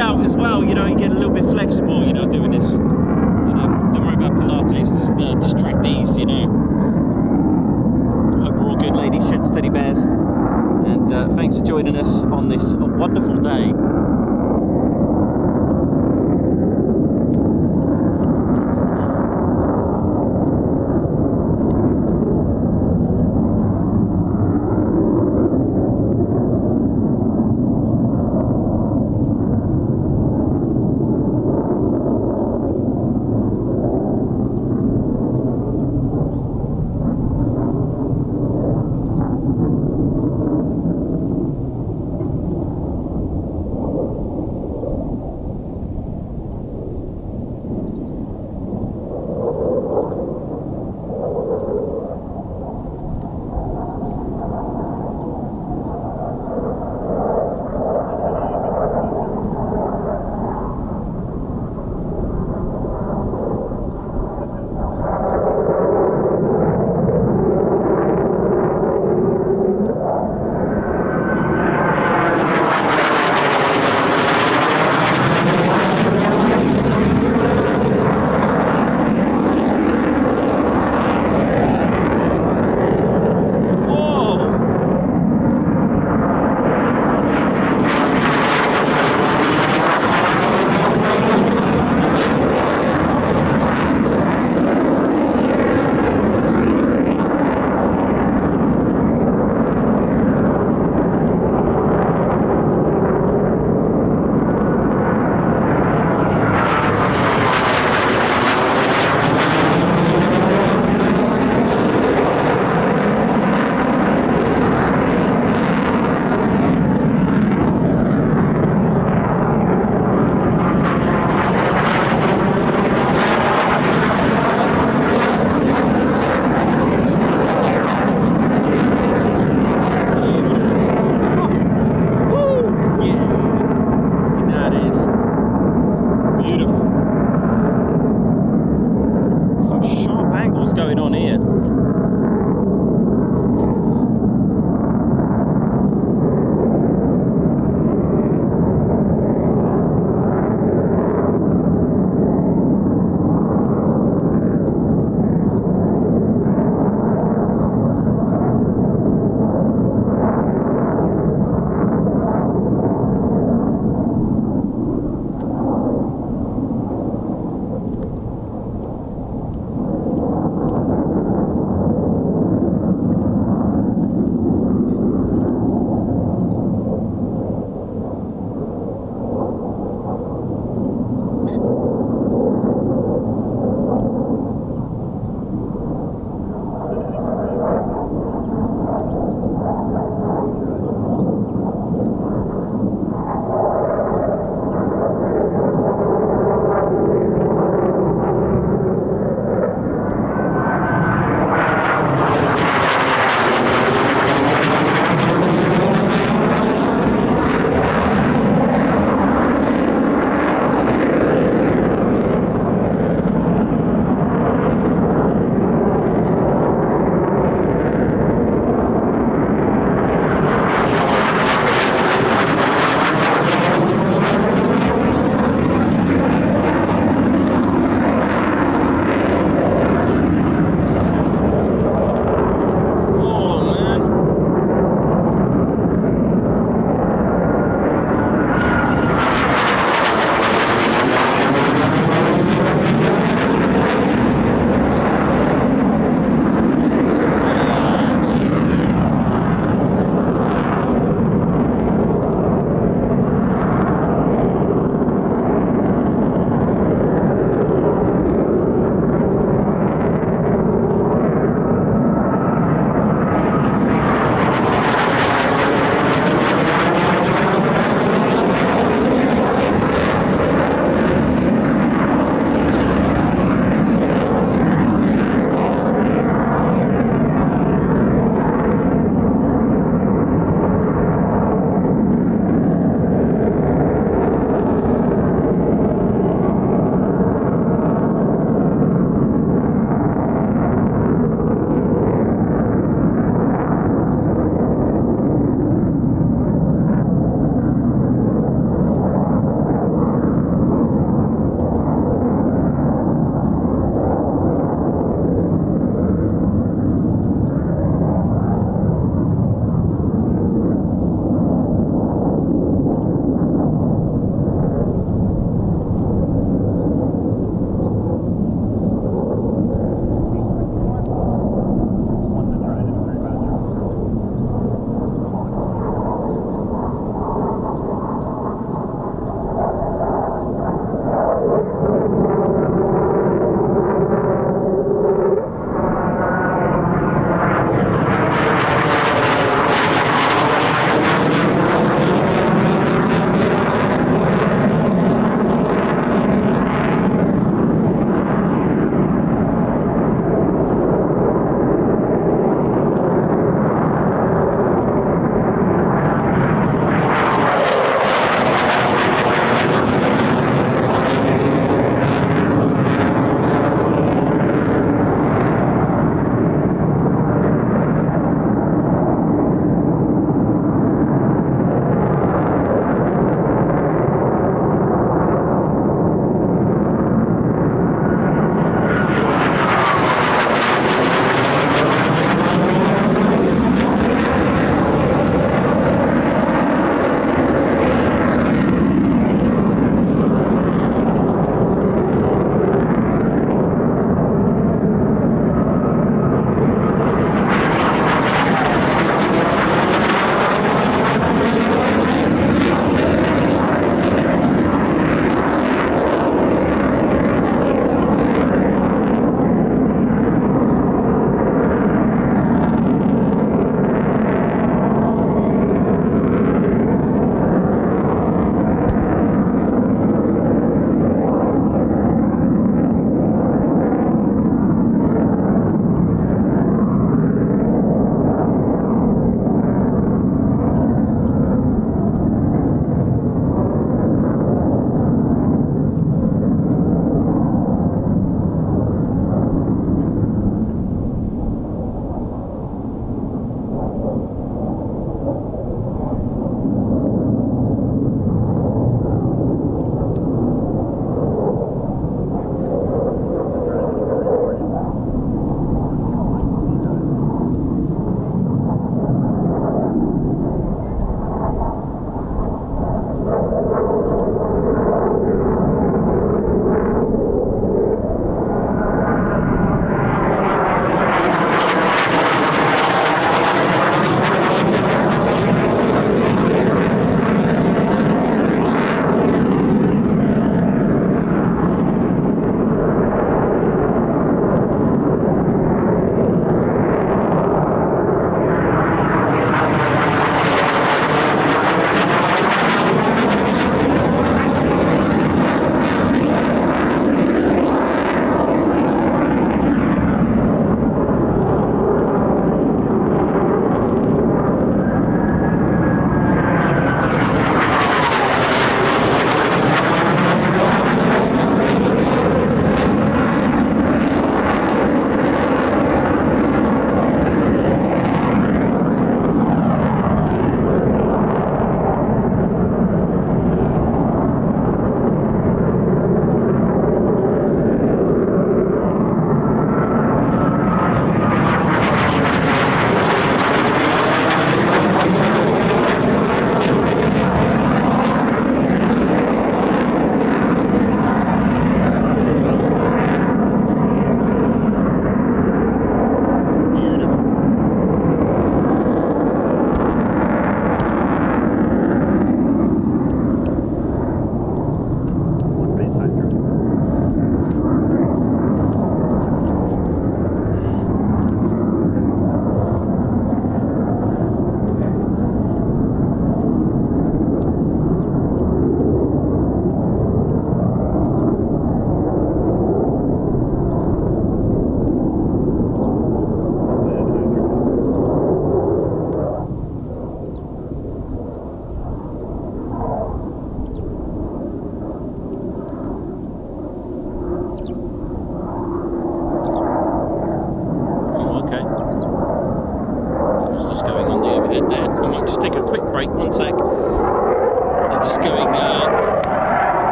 workout as well, you know, you get a little bit flexible, you know, doing this. You know, don't worry about Pilates, just track these, you know. Hope we're all good, ladies, sheds, teddy bears. And thanks for joining us on this wonderful day.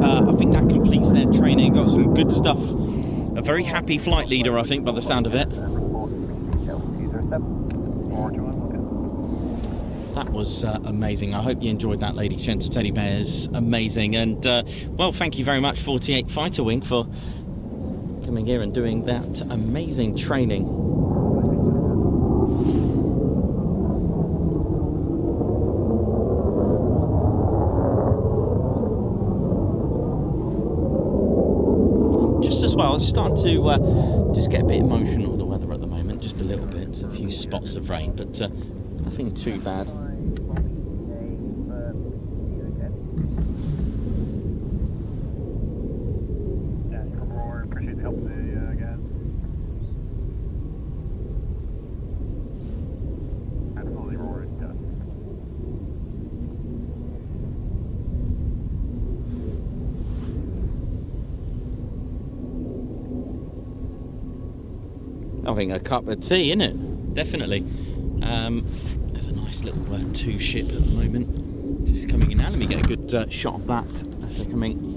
I think that completes their training. Got some good stuff. A very happy flight leader, I think, by the sound of it. That was amazing. I hope you enjoyed that, ladies, gents, teddy bears. Amazing. And well, thank you very much, 48 Fighter Wing, for coming here and doing that amazing training. Just as well, it's starting to just get a bit emotional, the weather at the moment, just a little bit. It's a few spots of rain, but nothing too bad. Appreciate the help today, guys. Absolutely roaring. Having a cup of tea, innit? Definitely. There's a nice little 2 ship at the moment, just coming in now. Let me get a good shot of that as they're coming.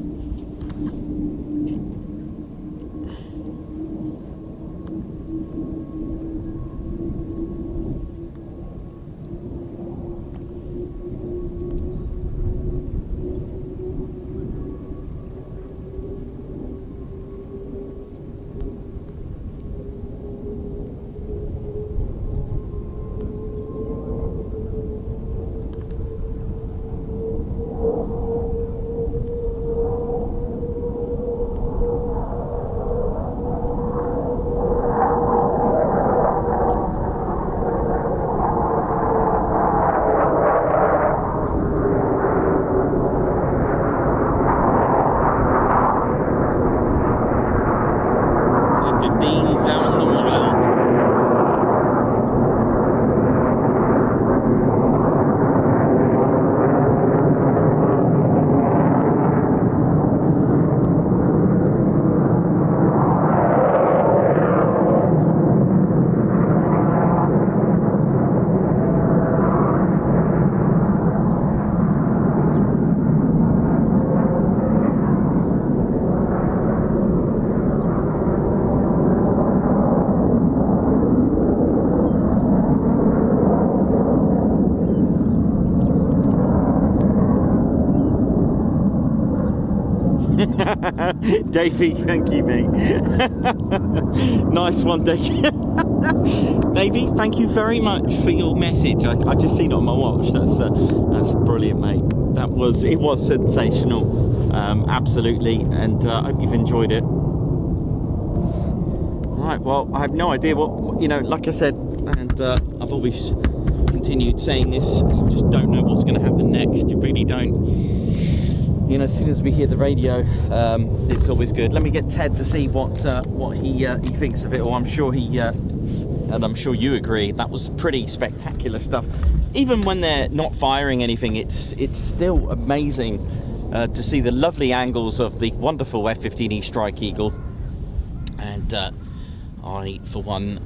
Davey, thank you, mate. Nice one, Davey. Davey, thank you very much for your message. I just seen it on my watch. That's brilliant, mate. It was sensational, absolutely, and I hope you've enjoyed it. Right, well, I have no idea what, like I said, and I've always continued saying this, you just don't know what's going to happen next. You really don't. As soon as we hear the radio, it's always good. Let me get Ted to see what he thinks of it, or I'm sure and I'm sure you agree, that was pretty spectacular stuff. Even when they're not firing anything, it's still amazing to see the lovely angles of the wonderful F-15E Strike Eagle. And I, for one,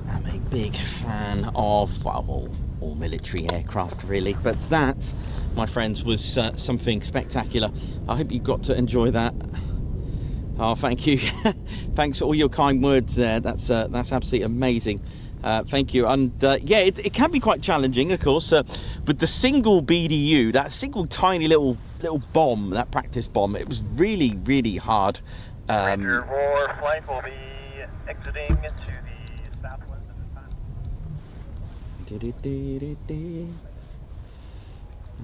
am a big fan of, well, all military aircraft really, but that, my friends, was something spectacular. I hope you got to enjoy that. Oh, thank you. Thanks for all your kind words there. That's absolutely amazing. Thank you. And yeah, it can be quite challenging, of course, with the single BDU, that single tiny little bomb, that practice bomb. It was really, really hard. Ranger 4 flight will be exiting to the southwest at this time.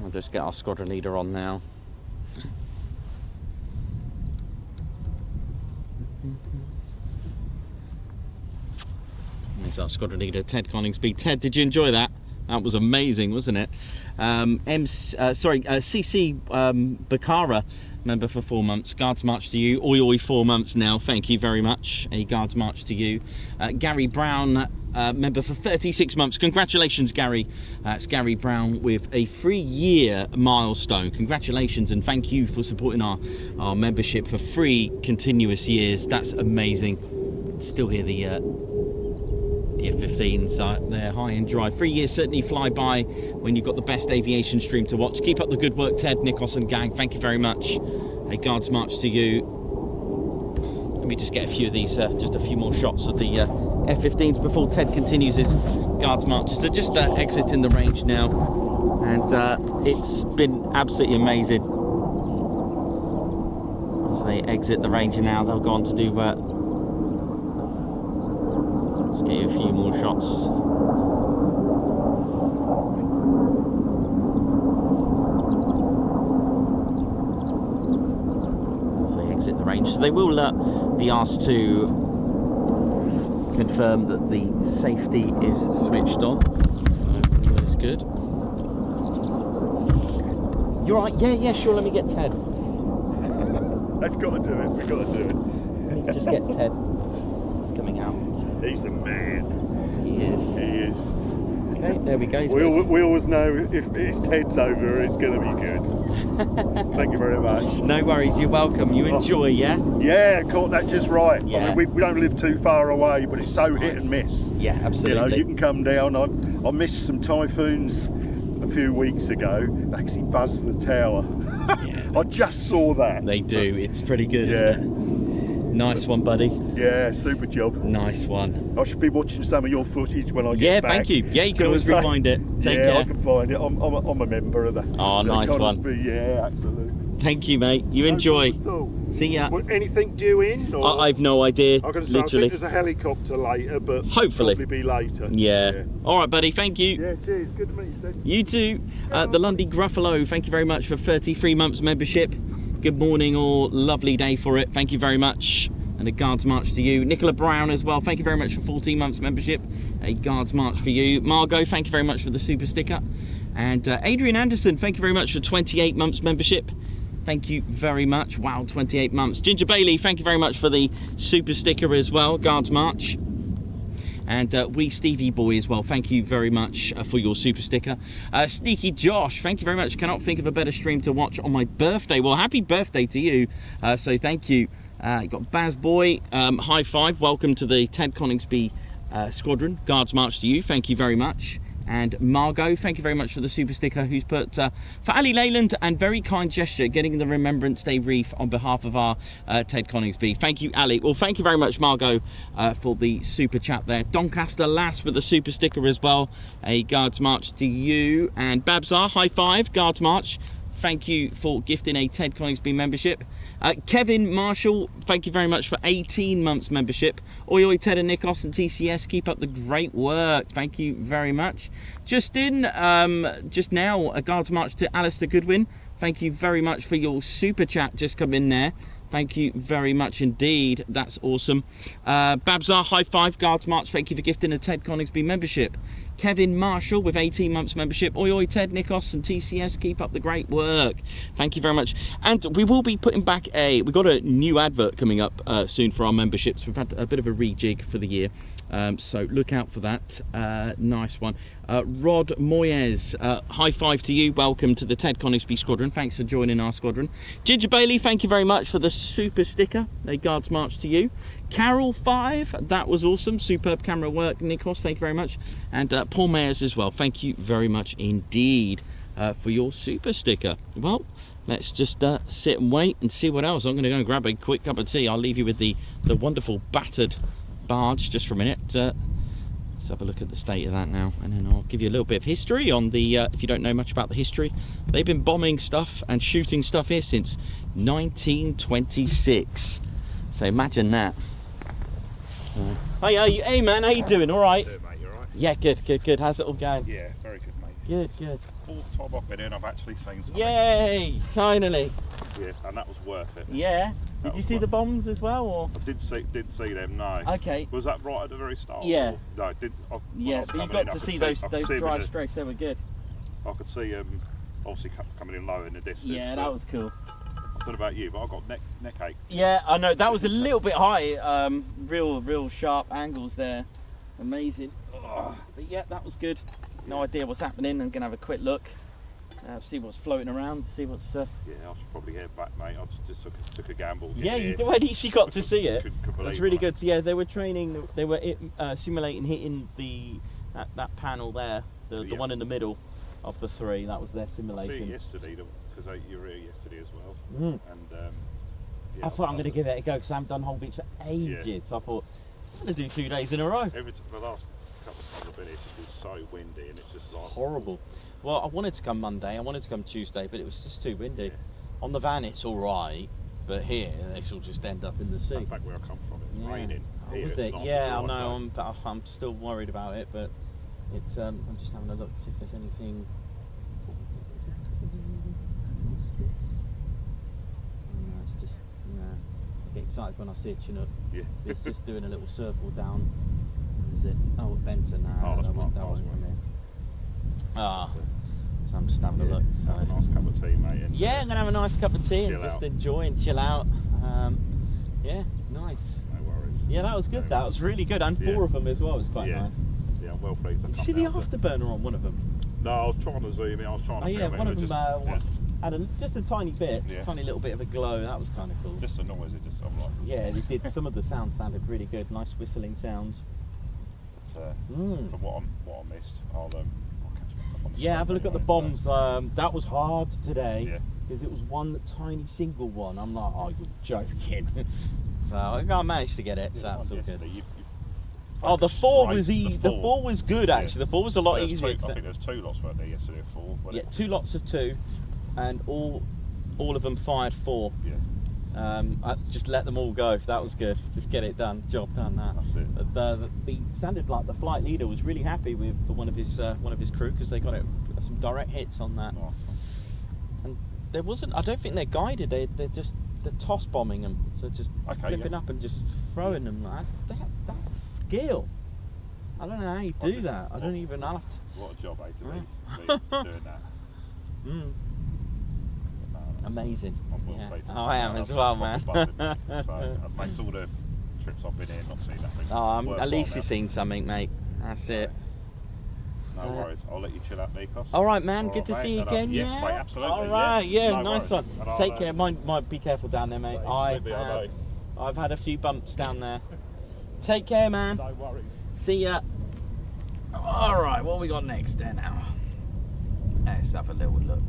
I'll just get our squadron leader on now. There's our squadron leader, Ted Coningsby. Ted, did you enjoy that? That was amazing, wasn't it? CC Bakara, member for 4 months. Guards march to you. Oi oi, 4 months now. Thank you very much. A guards march to you. Gary Brown, member for 36 months. Congratulations, Gary. It's Gary Brown with a 3-year milestone. Congratulations and thank you for supporting our membership for 3 continuous years. That's amazing. Still hear the F-15s they're high and dry. 3 years certainly fly by when you've got the best aviation stream to watch. Keep up the good work, Ted, Nikos and gang. Thank you very much. A guards march to you. Let me just get a few of these, just a few more shots of the F-15s before Ted continues his guards marches. They're just exiting the range now, and it's been absolutely amazing. As they exit the range now, they'll go on to do. Let's get you a few more shots. Exit the range, so they will be asked to confirm that the safety is switched on. That's good. You're right. Yeah, sure. Let me get Ted. That's got to do it. We've got to do it. Let me just get Ted. He's coming out. He's the man. He is. He is. Okay, there we go. We always know if Ted's over, it's going to be good. Thank you very much. No worries, you're welcome. You enjoy, yeah? Yeah, caught that just right. Yeah. I mean, we don't live too far away, but it's so hit and miss. Yeah, absolutely. You know, you can come down. I missed some typhoons a few weeks ago. They actually buzzed the tower. Yeah. I just saw that. They do. It's pretty good, isn't it? Nice one, buddy. Yeah, super job. Nice one. I should be watching some of your footage when I get Yeah, back. thank you. Yeah, you can always rewind it. Take care. I can find it. I'm a member of the nice one. Yeah, absolutely. Thank you, mate. You enjoy. See ya. Well, anything due in? Or? I've no idea. I'm going to say, I literally. think there's a helicopter later, but hopefully probably be later. Yeah. All right, buddy. Thank you. Yeah, cheers. Good to meet you, Ted. You too. The Lundy Gruffalo, thank you very much for 33 months membership. Good morning or lovely day for it. Thank you very much. And a guards march to you. Nicola Brown as well, thank you very much for 14 months membership. A guards march for you. Margot, thank you very much for the super sticker. And Adrian Anderson, thank you very much for 28 months membership. Thank you very much. Wow, 28 months. Ginger Bailey, thank you very much for the super sticker as well, guards march. And Wee Stevie Boy as well, thank you very much for your super sticker. Sneaky Josh, thank you very much. Cannot think of a better stream to watch on my birthday. Well, happy birthday to you. So thank you. You got Baz Boy, high five, welcome to the Ted Coningsby Squadron, guards march to you, thank you very much. And Margot, thank you very much for the super sticker, who's put for Ali Leyland, and very kind gesture getting the Remembrance Day wreath on behalf of our Ted Coningsby. Thank you, Ali. Well, thank you very much, Margot, for the super chat there. Doncaster Lass with the super sticker as well, a guards march to you. And Babsar, high five, guards march. Thank you for gifting a Ted Coningsby membership. Kevin Marshall, thank you very much for 18 months membership. Oi oi Ted and Nikos and TCS, keep up the great work. Thank you very much. Justin, just now a guards march to Alistair Goodwin. Thank you very much for your super chat just come in there. Thank you very much indeed. That's awesome. Babsar, high five, guards march. Thank you for gifting a Ted Coningsby membership. Kevin Marshall with 18 months membership. Oi oi Ted, Nikos and TCS, keep up the great work. Thank you very much. And we will be putting back we've got a new advert coming up soon for our memberships. We've had a bit of a rejig for the year, so look out for that. Nice one. Rod Moyes, high five to you. Welcome to the Ted Coningsby Squadron. Thanks for joining our squadron. Ginger Bailey, thank you very much for the super sticker. A guards march to you. Carol 5, that was awesome. Superb camera work, Nikos, thank you very much. And Paul Mayers as well, thank you very much indeed for your super sticker. Well, let's just sit and wait and see what else. I'm going to go and grab a quick cup of tea. I'll leave you with the wonderful battered barge just for a minute. Let's have a look at the state of that now, and then I'll give you a little bit of history on the, if you don't know much about the history, they've been bombing stuff and shooting stuff here since 1926. So imagine that. Hey man, how you doing? All right? Good, mate, you all right? Yeah, good. How's it all going? Yeah, very good, mate. Good. Fourth time I've been in, I've actually seen something. Yay! Finally. Yeah, and that was worth it. Yeah. Did you see the bombs as well, or? I did see them. No. Okay. Was that right at the very start? Yeah. Or, no, I did. Yeah, but you got to see those drive strafes. They were good. I could see obviously coming in low in the distance. Yeah, that was cool. I don't know about you, but I got neck ache. Yeah, I know that was a little bit high. Real sharp angles there. Amazing. But yeah, that was good. No idea what's happening. I'm gonna have a quick look, see what's floating around, see what's. Yeah, I should probably head back, mate. I just took a gamble. Yeah, you did. At least you got to see it. That's really good. So yeah, they were training. They were simulating hitting that panel there, the one in the middle of the three. That was their simulation. I see it yesterday because you were here yesterday as well, and I thought I'm going to give it a go because I haven't done Holbeach for ages. So I thought I'm going to do 2 days in a row. The last couple of times I've been here, it's just been so windy and it's just like horrible. Well, I wanted to come Monday, I wanted to come Tuesday, but it was just too windy. On the van it's all right, but here this will just end up in the sea. In fact, where I come from, it's raining. Oh, Here, is it's it? nice Yeah, I and dry, know. I'm still worried about it, but it's. I'm just having a look to see if there's anything. What's this? No, it's just. No. I get excited when I see a Chinook. Yeah. It's just doing a little circle down. Where is it? Oh, Benson now. Oh, that's that Mark won't come in. Osprey. So I'm just having a look. So. Have a nice cup of tea, mate. And Yeah, I'm gonna have a nice cup of tea and chill just out. enjoy and chill out. Yeah, nice. No worries. Yeah, that was good. That was really good, and 4 of them as well. It was quite nice. Yeah, I'm well pleased. Did you see the afterburner on one of them? No, I was trying to zoom in. I was trying to. Oh yeah, film one it, of them just, had just a tiny bit, Yeah. just a tiny little bit of a glow. That was kind of cool. just a noise. It just. I'm like. Yeah, it did. Some of the sounds sounded really good. Nice whistling sounds. From what I missed, I'll catch up on the Yeah, have a look at the anyway, bombs. That was hard today Yeah. because it was one tiny single one. I'm like, oh, you're joking. So I managed to get it. So that was all good. Oh, the 4 was easy. The 4 was good actually. The 4 was a lot easier. I think there's 2 lots weren't there yesterday. 4. Yeah, 2 lots of 2, and all of them fired 4. Yeah. I just let them all go. That was good. Just get it done. Job done. That. That's it. The sounded like the flight leader was really happy with one of his crew because they got some direct hits on that. Nice. And there wasn't. I don't think they're guided. They're toss bombing them. So just flipping up and just throwing them. That's skill. I don't know how you do that. I don't even have to. What a job, eh, to be doing that. Amazing. I'm well Yeah. pleased. Oh, I am as well, man. So it makes all the trips I've been here not seen nothing. Oh, at least you've seen something, mate. That's it. No worries. I'll let you chill out, Nikos. All right, man. All Good to right, see you mate. again. Yes, Yeah. mate, absolutely. All right. Yes. Yeah. No Nice worries. one. And Take care. Mind. Be careful down there, mate. I I've had a few bumps down there. Take care, man. No worries. See ya. All right. What we got next then now? Let's have a little look.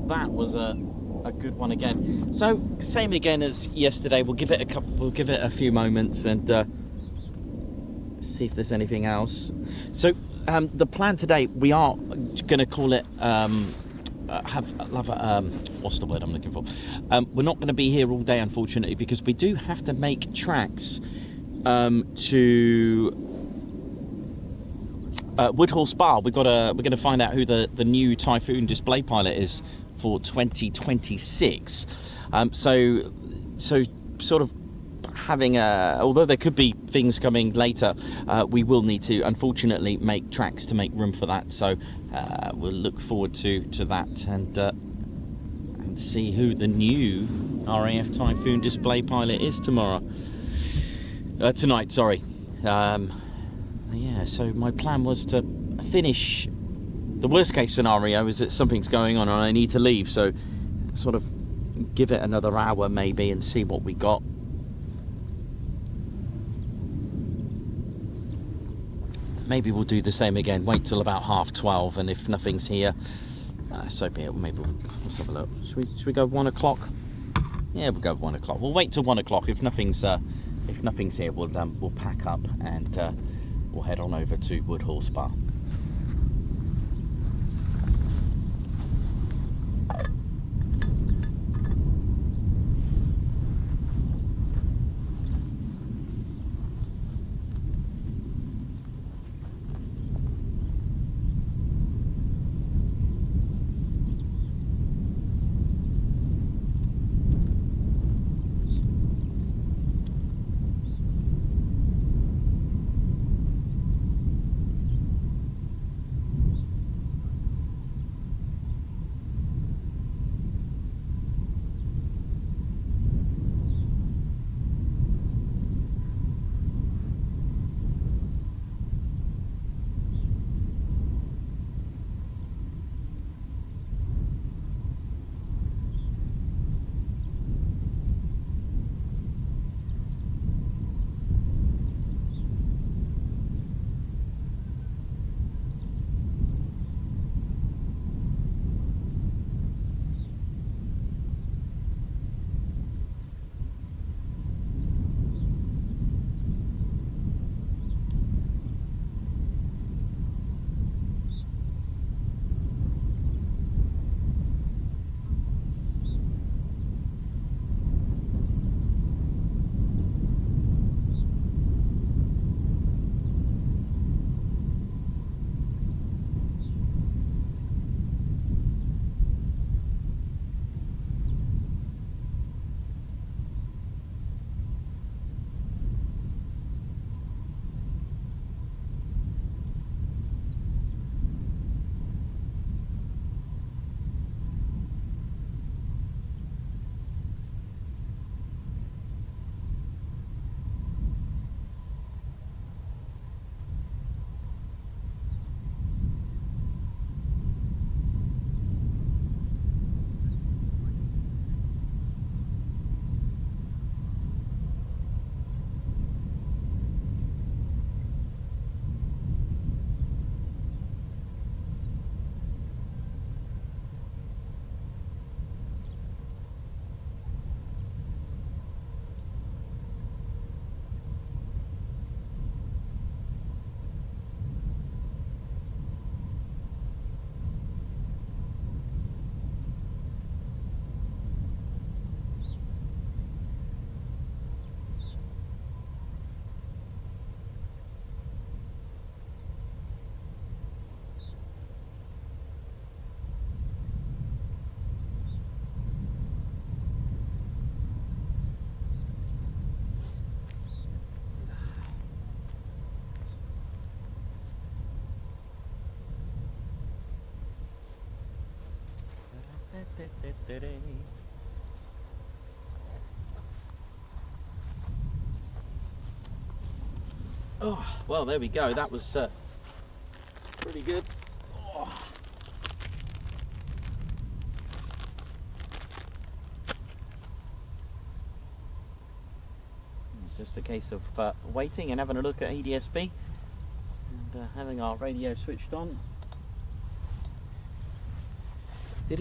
that was a good one again. So same again as yesterday. We'll give it a few moments and see if there's anything else. So the plan today, we are going to call it what's the word I'm looking for? We're not going to be here all day, unfortunately, because we do have to make tracks to Woodhall Spa. We're going to find out who the new Typhoon display pilot is for 2026. So sort of having although there could be things coming later, we will need to unfortunately make tracks to make room for that. So we'll look forward to that and see who the new RAF Typhoon display pilot is tonight, sorry. Yeah, so my plan was to finish. The worst case scenario is that something's going on and I need to leave, so sort of give it another hour maybe and see what we got. Maybe we'll do the same again, wait till about 12:30, and if nothing's here, so be it. Maybe let's have a look. Should we go 1 o'clock? Yeah, we'll go 1 o'clock. We'll wait till 1 o'clock. If nothing's here, we'll pack up and we'll head on over to Woodhall Spa. Oh, well, there we go. That was pretty good. Oh. It's just a case of waiting and having a look at ADSB and having our radio switched on. So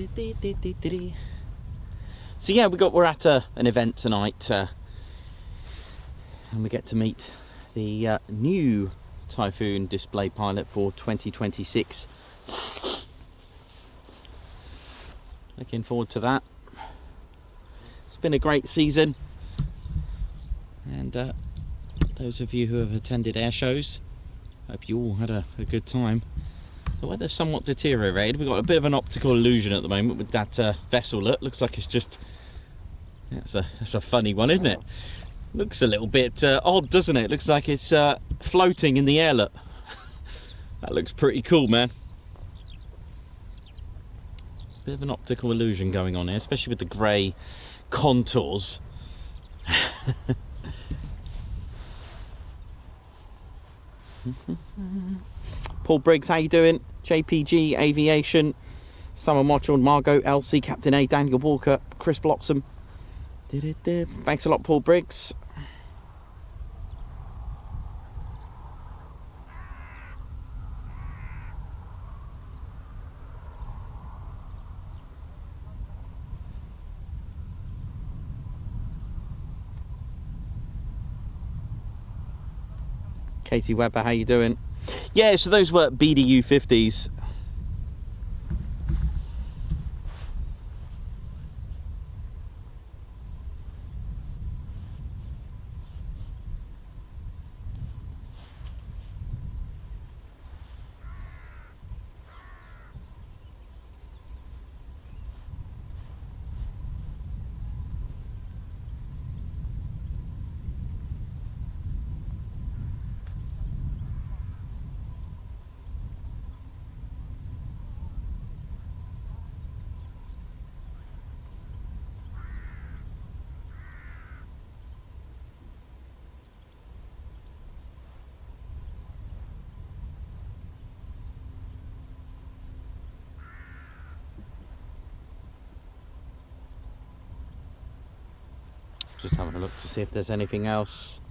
yeah, we're at an event tonight, and we get to meet the new Typhoon display pilot for 2026. Looking forward to that. It's been a great season, and those of you who have attended air shows, hope you all had a good time. The weather's somewhat deteriorated. We've got a bit of an optical illusion at the moment with that vessel. Looks like it's just... Yeah, it's a funny one, isn't it? Looks a little bit odd, doesn't it? Looks like it's floating in the air, look. That looks pretty cool, man. Bit of an optical illusion going on here, especially with the grey contours. Paul Briggs, how you doing? JPG Aviation, Summer Mottral, Margot, Elsie, Captain A, Daniel Walker, Chris Bloxham. Thanks a lot, Paul Briggs. Katie Webber, how you doing? Yeah, so those were BDU 50s. Just having a look to see if there's anything else.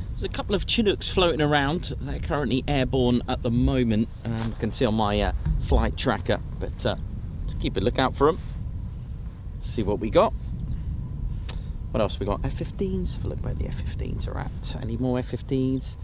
There's a couple of Chinooks floating around. They're currently airborne at the moment. You can see on my flight tracker, but just keep a lookout for them. See what we got. What else we got? F-15s. Have a look where the F-15s are at. Any more F-15s?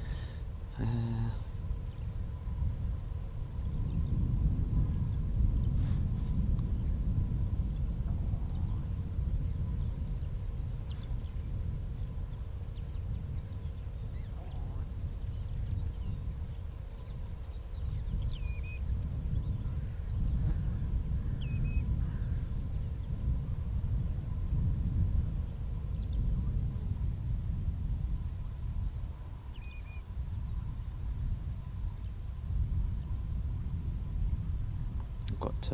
Got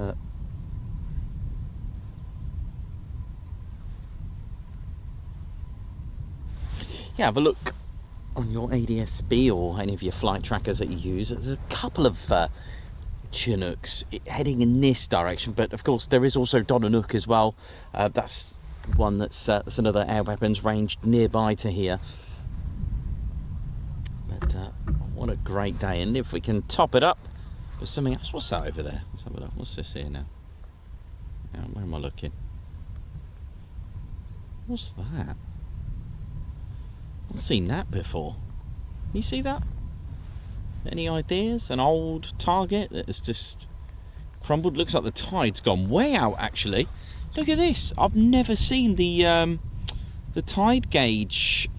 yeah, have a look on your ADS-B or any of your flight trackers that you use, there's a couple of Chinooks heading in this direction, but of course there is also Donanook as well. That's one that's another air weapons range nearby to here. But what a great day, and if we can top it up with something else. What's that over there? Let's have a look. What's this here now? Where am I looking? What's that? I've seen that before. You see that? Any ideas? An old target that has just crumbled. Looks like the tide's gone way out, actually. Look at this. I've never seen the tide gauge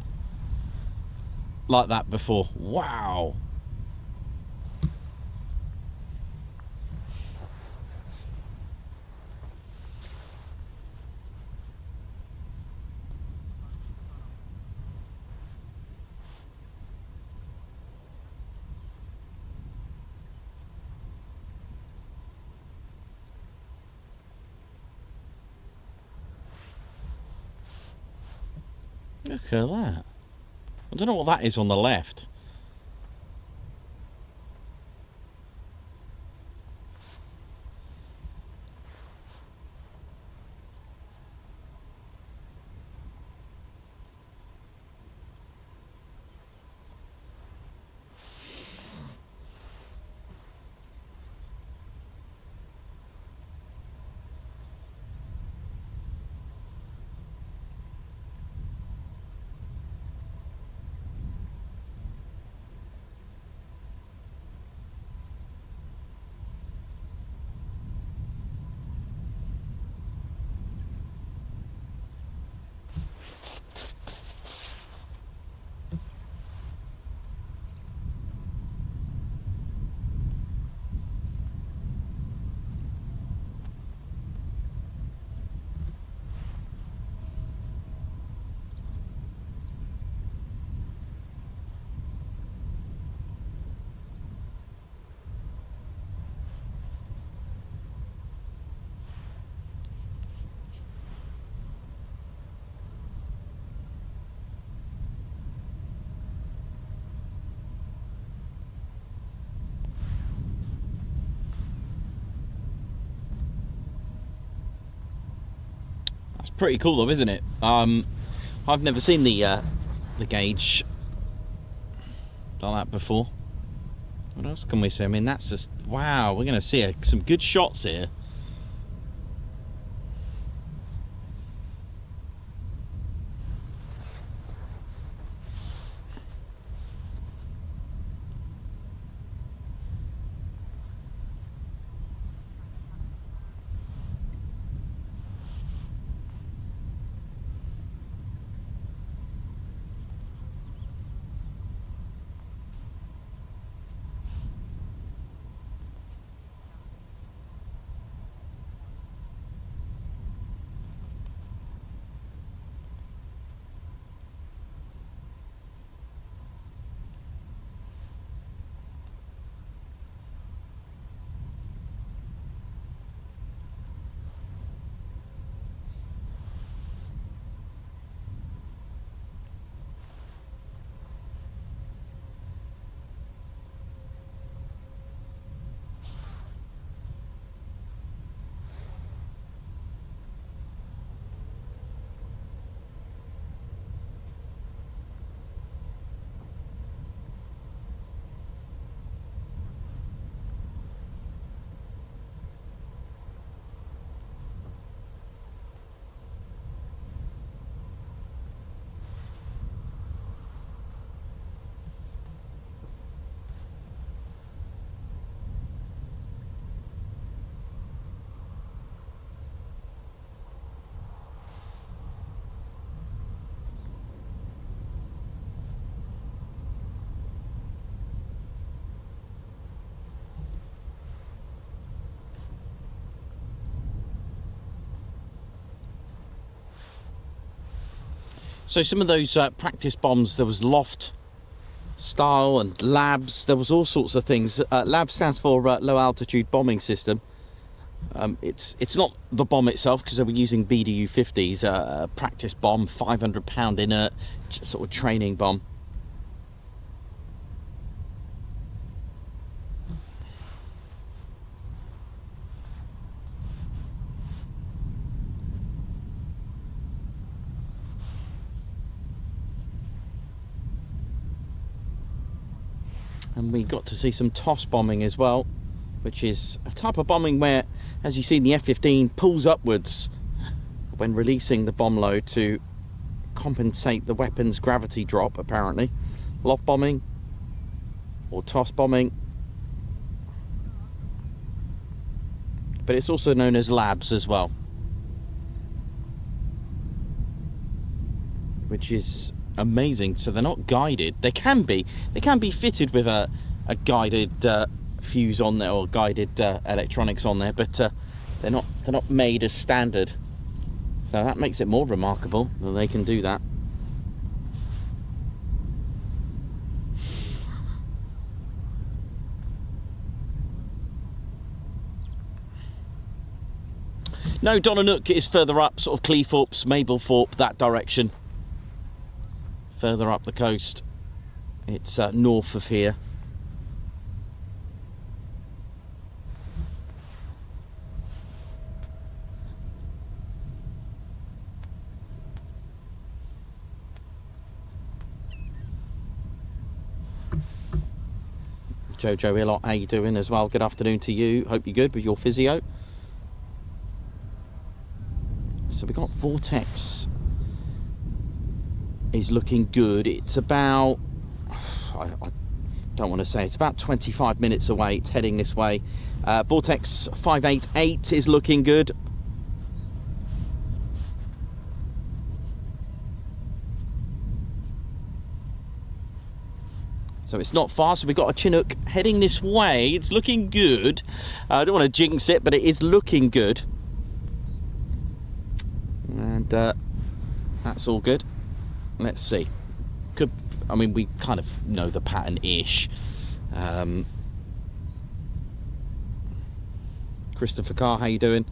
like that before. Wow. Look at that. I don't know what that is on the left. Pretty cool though, isn't it? I've never seen the gauge like that before. What else can we see? I mean, that's just wow. We're going to see some good shots here. So some of those practice bombs, there was loft style and labs, there was all sorts of things. Lab stands for low altitude bombing system. It's not the bomb itself, because they were using BDU 50s, practice bomb, 500-pound inert, sort of training bomb. And we got to see some toss bombing as well, which is a type of bombing where, as you see in the F-15, pulls upwards when releasing the bomb load to compensate the weapon's gravity drop, apparently. Loft bombing or toss bombing, but it's also known as labs as well, which is amazing. So they're not guided. They can be fitted with a guided fuse on there, or guided electronics on there, but they're not made as standard. So that makes it more remarkable that they can do that. No, Donanook is further up, sort of Cleethorpes, Mablethorpe, that direction. Further up the coast. It's north of here. Jojo Illot, how you doing as well? Good afternoon to you. Hope you're good with your physio. So we got Vortex is looking good. It's about, I don't want to say, it's about 25 minutes away. It's heading this way. Vortex 588 is looking good. So it's not far. So we've got a Chinook heading this way. It's looking good. I don't want to jinx it, but it is looking good. And that's all good. Let's see. I mean, we kind of know the pattern-ish. Christopher Carr, how you doing?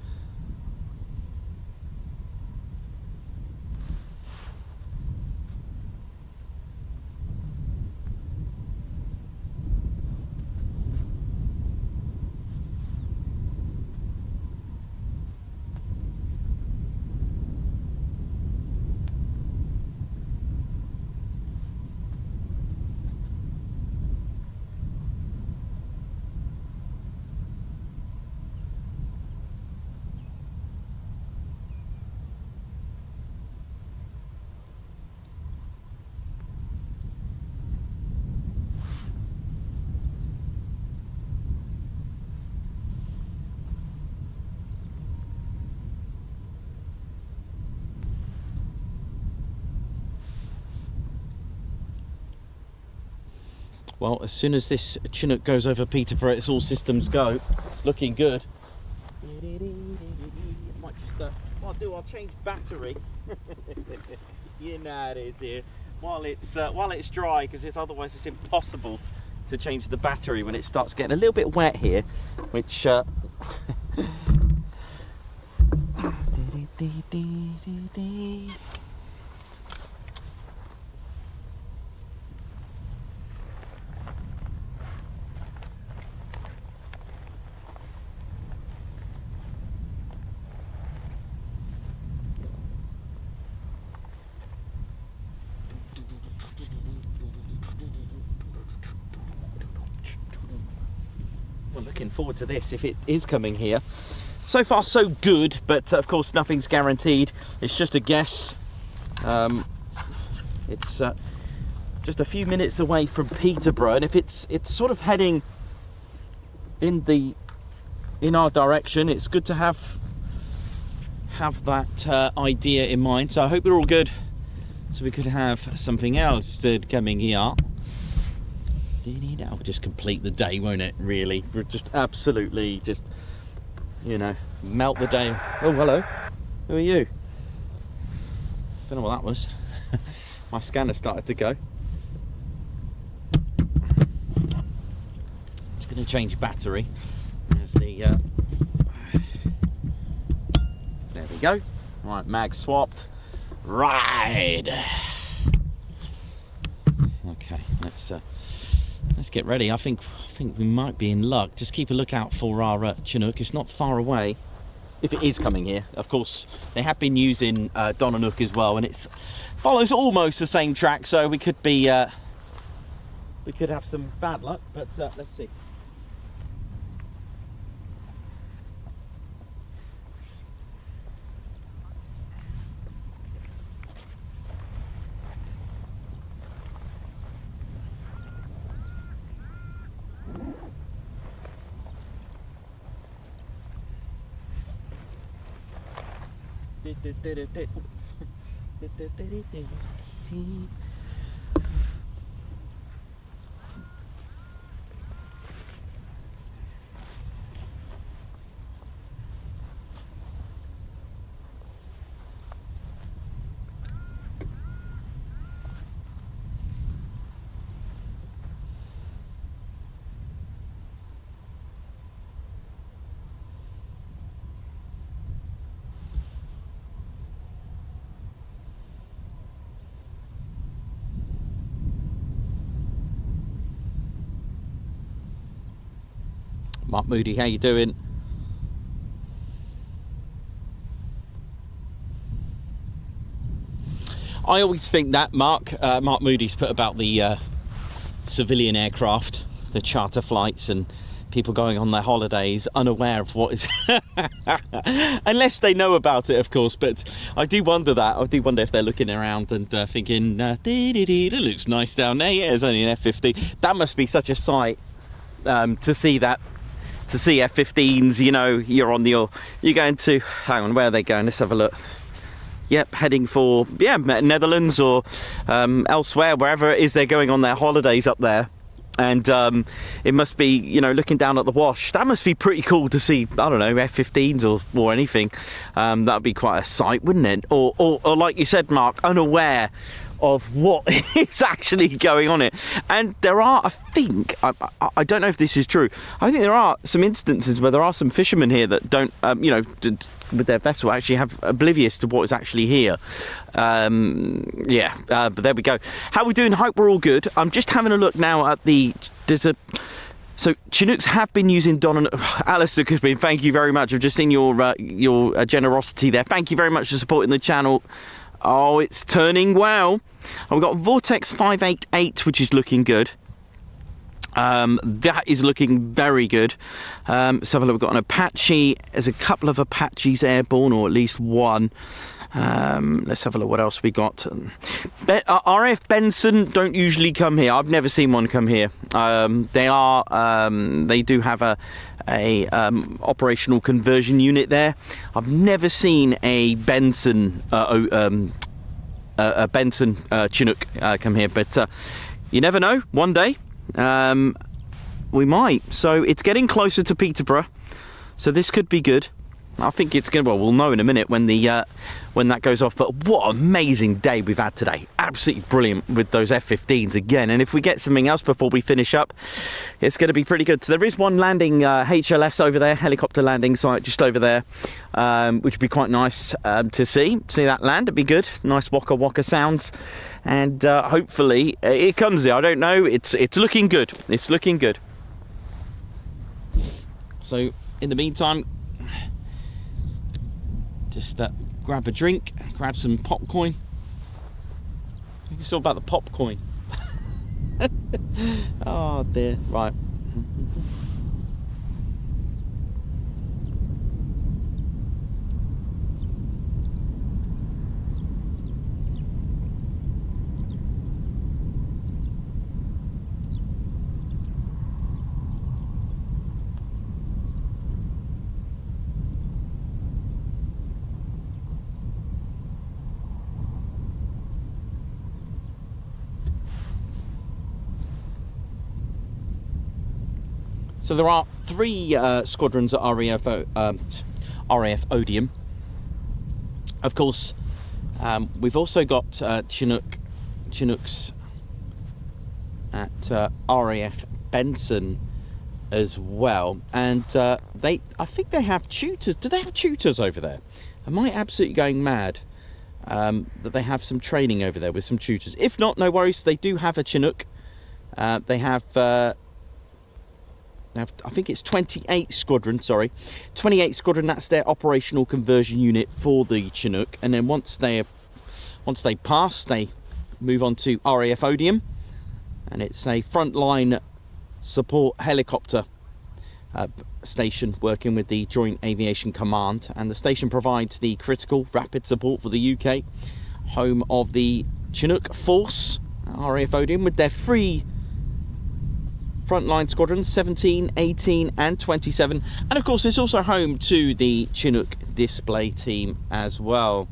Well, as soon as this Chinook goes over Peterborough, it's all systems go. Looking good. I might just, what I'll change battery. You know it is here. While it's dry, because otherwise it's impossible to change the battery when it starts getting a little bit wet here, which we're looking forward to this if it is coming here. So far so good, but of course nothing's guaranteed. It's just a guess. It's just a few minutes away from Peterborough, and if it's sort of heading in our direction, it's good to have that idea in mind. So I hope we're all good, so we could have something else coming here. That'll just complete the day, won't it? Really, we're just absolutely just, you know, melt the day. Oh, hello. Who are you? Don't know what that was. My scanner started to go. Just going to change battery. There's the. There we go. Right, mag swapped. Ride. Okay, let's get ready. I think we might be in luck. Just keep a lookout for our Chinook. It's not far away, if it is coming here. Of course, they have been using Donanook as well, and it follows almost the same track, so we could be we could have some bad luck, but let's see. Mark Moody, how you doing? I always think that Mark Moody's put about the civilian aircraft, the charter flights and people going on their holidays unaware of what is unless they know about it, of course. But I do wonder that. I do wonder if they're looking around and thinking, it looks nice down there. Yeah, it's only an F-15. That must be such a sight to see that. To see F-15s, you know, you're going to, hang on, where are they going? Let's have a look. Yep, heading for, Netherlands or elsewhere, wherever it is they're going on their holidays up there. And it must be, you know, looking down at the wash. That must be pretty cool to see, I don't know, F-15s or anything. That would be quite a sight, wouldn't it? Or like you said, Mark, unaware of what is actually going on it. And there are, I think, I don't know if this is true, I think there are some instances where there are some fishermen here that don't, with their vessel actually have oblivious to what is actually here. But there we go. How are we doing? Hope we're all good. I'm just having a look now at so Chinooks have been using Don and Alistair Cushman. Thank you very much. I've just seen your generosity there. Thank you very much for supporting the channel. Oh, it's turning well. We've got Vortex 588, which is looking good. That is looking very good. Let's have a look. We've got an Apache. There's a couple of Apaches airborne, or at least one. Let's have a look what else we got. RAF Benson don't usually come here. I've never seen one come here. They do have a operational conversion unit there. I've never seen a Benson Chinook come here, but you never know. One day we might. So it's getting closer to Peterborough, so this could be good. I think it's going to, well, we'll know in a minute when that goes off. But what an amazing day we've had today. Absolutely brilliant with those F-15s again. And if we get something else before we finish up, it's going to be pretty good. So there is one landing HLS over there, helicopter landing site just over there, which would be quite nice to see that land. It'd be good. Nice waka waka sounds. And hopefully it comes there. I don't know. It's looking good. It's looking good. So in the meantime, just grab a drink, grab some popcorn. I think it's all about the popcorn. Oh dear, right. So there are 3 squadrons at RAF Odiham. Of course, we've also got Chinooks at RAF Benson as well, and I think they have tutors. Do they have tutors over there? Am I absolutely going mad that they have some training over there with some tutors? If not, no worries. They do have a Chinook. They have. Now, I think it's 28 Squadron, 28 Squadron, that's their operational conversion unit for the Chinook. And then once they pass, they move on to RAF Odiham. and it's a frontline support helicopter station working with the Joint Aviation Command, and the station provides the critical rapid support for the UK, home of the Chinook Force, RAF Odiham, with their 3 frontline squadrons, 17, 18 and 27, and of course it's also home to the Chinook display team as well.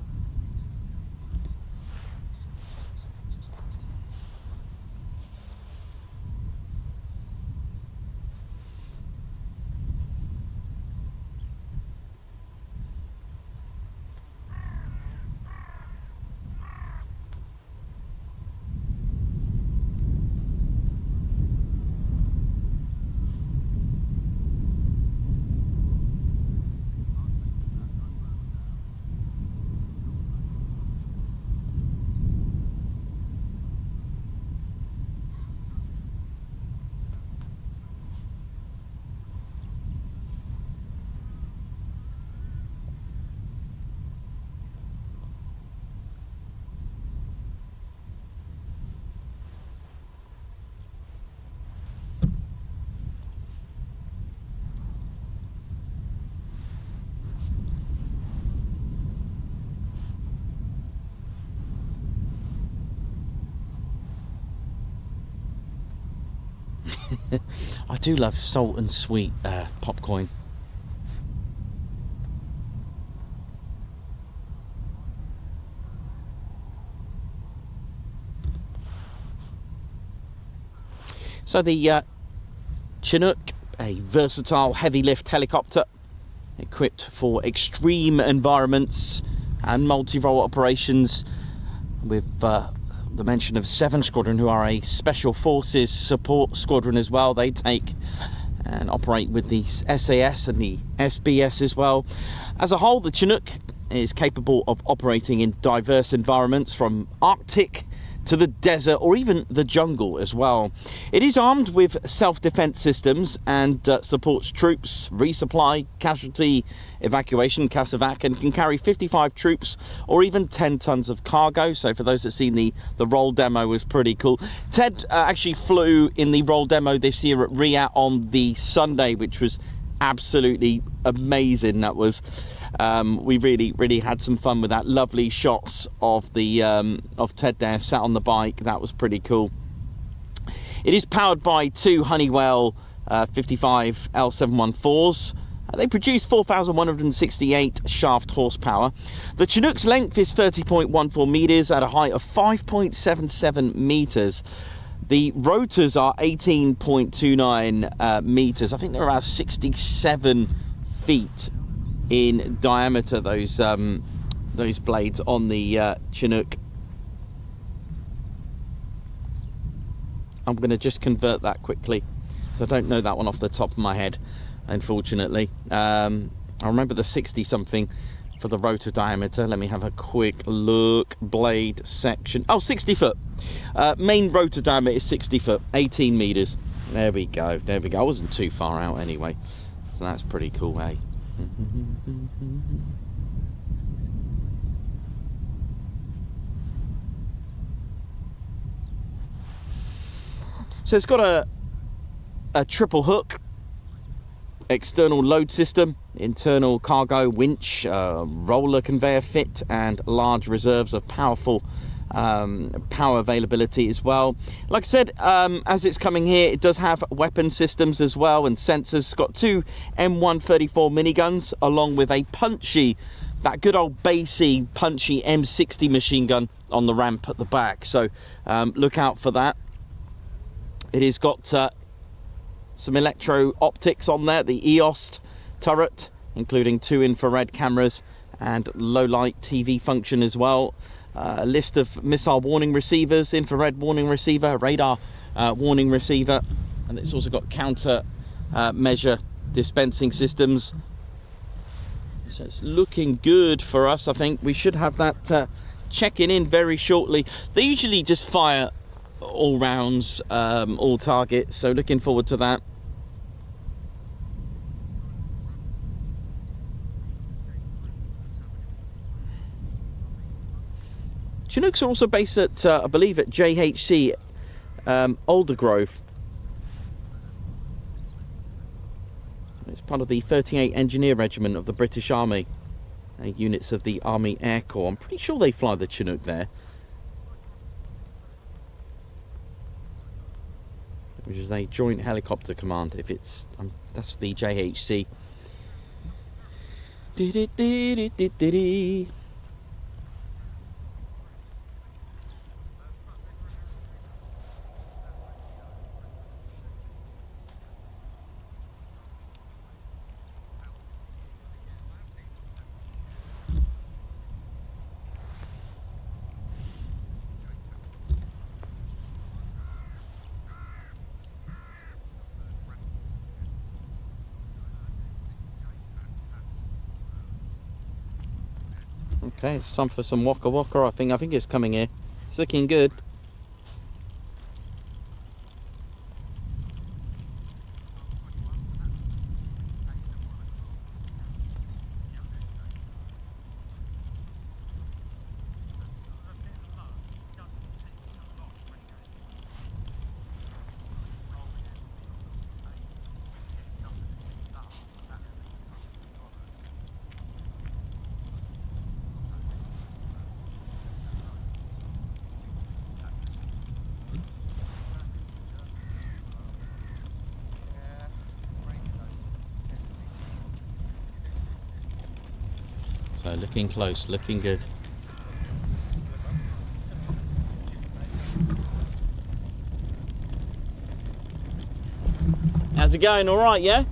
I do love salt and sweet popcorn. So the Chinook, a versatile heavy lift helicopter equipped for extreme environments and multi-role operations, with the mention of 7 Squadron, who are a Special Forces support squadron as well. They take and operate with the SAS and the SBS as well. As a whole, the Chinook is capable of operating in diverse environments, from Arctic to the desert or even the jungle as well. It is armed with self-defense systems and supports troops, resupply, casualty evacuation, CASEVAC, and can carry 55 troops or even 10 tons of cargo. So for those that seen the roll demo, was pretty cool. Ted actually flew in the roll demo this year at RIA on the Sunday, which was absolutely amazing. That was we really had some fun with that. Lovely shots of the of Ted there sat on the bike. That was pretty cool. It is powered by 2 Honeywell 55 L714s. They produce 4,168 shaft horsepower. The Chinook's length is 30.14 meters at a height of 5.77 meters. The rotors are 18.29 meters. I think they're about 67 feet in diameter, those blades on the Chinook. I'm going to just convert that quickly, so I don't know that one off the top of my head, unfortunately. I remember the 60 something for the rotor diameter. Let me have a quick look. Blade section, 60 foot. Main rotor diameter is 60 foot, 18 meters. There we go. I wasn't too far out anyway, so that's pretty cool, eh? So it's got a triple hook, external load system, internal cargo winch, roller conveyor fit, and large reserves of powerful power availability as well. Like I said, as it's coming here, it does have weapon systems as well and sensors. It's got 2 M134 miniguns along with a punchy, that good old bassy punchy M60 machine gun on the ramp at the back, so look out for that. It has got some electro optics on there, the EOS turret, including 2 infrared cameras and low light TV function as well. A list of missile warning receivers, infrared warning receiver, radar warning receiver, and it's also got counter measure dispensing systems. So it's looking good for us. I think we should have that checking in very shortly. They usually just fire all rounds, all targets, so looking forward to that. Chinooks are also based at, I believe, at JHC Aldergrove. It's part of the 38 Engineer Regiment of the British Army, units of the Army Air Corps. I'm pretty sure they fly the Chinook there, which is a joint helicopter command. If it's that's the JHC. Okay, it's time for some waka waka. I think it's coming here. It's looking good. So looking close, looking good. How's it going? All right, yeah?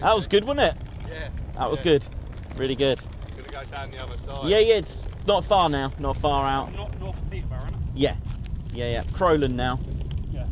That was good, wasn't it? Yeah. That was good. Really good. Gonna go down the other side. Yeah, it's not far now. Not far out. It's not north of Peterborough, isn't it? Yeah. Yeah. Crowland now. Yeah.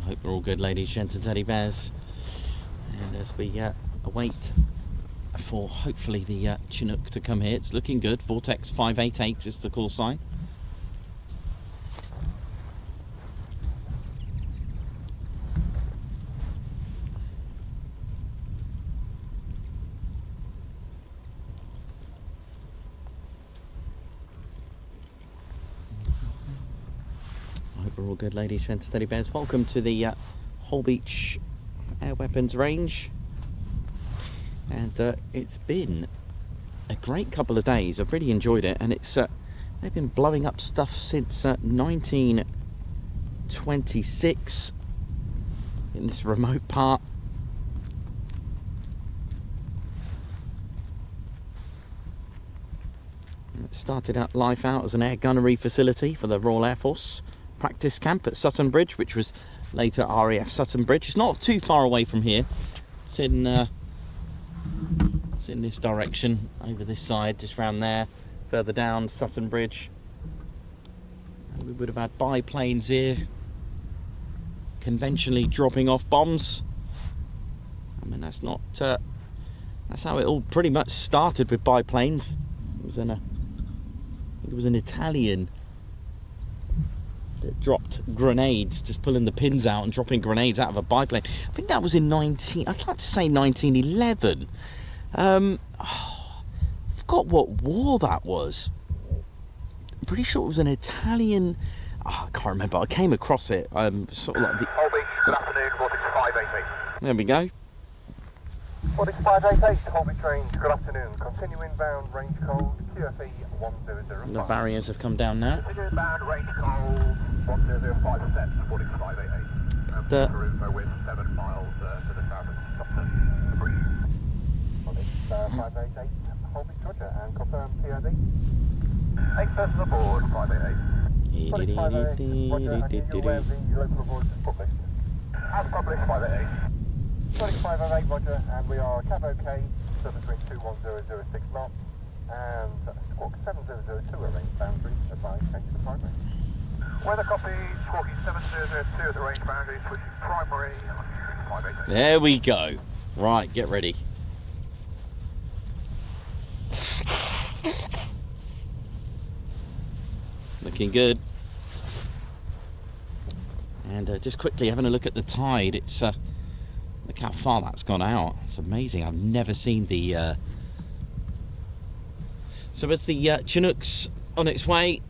I hope we're all good, ladies, gents and teddy bears. And as we await for hopefully the Chinook to come here, it's looking good. Vortex 588 is the call sign. I hope we're all good, ladies, gents and teddy bears. Welcome to the Holbeach Air Weapons Range. And it's been a great couple of days. I've really enjoyed it, and it's they've been blowing up stuff since 1926 in this remote part. It started out life out as an air gunnery facility for the Royal Air Force practice camp at Sutton Bridge, which was later RAF Sutton Bridge. It's not too far away from here. It's in this direction, over this side, just round there, further down Sutton Bridge. And we would have had biplanes here, conventionally dropping off bombs. I mean, that's not. That's how it all pretty much started, with biplanes. It was I think it was an Italian that dropped grenades, just pulling the pins out and dropping grenades out of a biplane. I think that was in I'd like to say 1911. I forgot what war that was. I'm pretty sure it was an Italian. I can't remember. I came across it. Sort of like the. Holbeach, good afternoon, Vortex 588. There we go. Vortex 588, Holbeach range, good afternoon. Continue inbound, range code QFE 1005. The barriers have come down now. Continue inbound, range code 1005 steps, Vortex 588. The Route with 7 miles to the south of Sutton Bridge. Vortex 588, Holbeach Roger, and confirm POD. 8 persons aboard, 588. Vortex 588, Roger, and are you aware of the local avoidance published? As published, 588. 2508, Roger, and we are cab OK, service between 21006 knots, and squawk 7002 range boundary, advise change to primary. Weather copy, squawking 7002 at the range boundary, switching primary, 588. There we go. Right, get ready. Looking good. And just quickly having a look at the tide. It's look how far that's gone out. It's amazing. I've never seen the. So as the Chinook's on its way,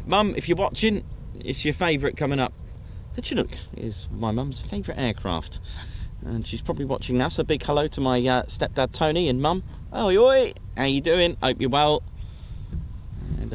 Mum, if you're watching, it's your favourite coming up. The Chinook is my mum's favourite aircraft, and she's probably watching now. So big hello to my stepdad Tony and Mum. Oi oi, how you doing? Hope you're well. And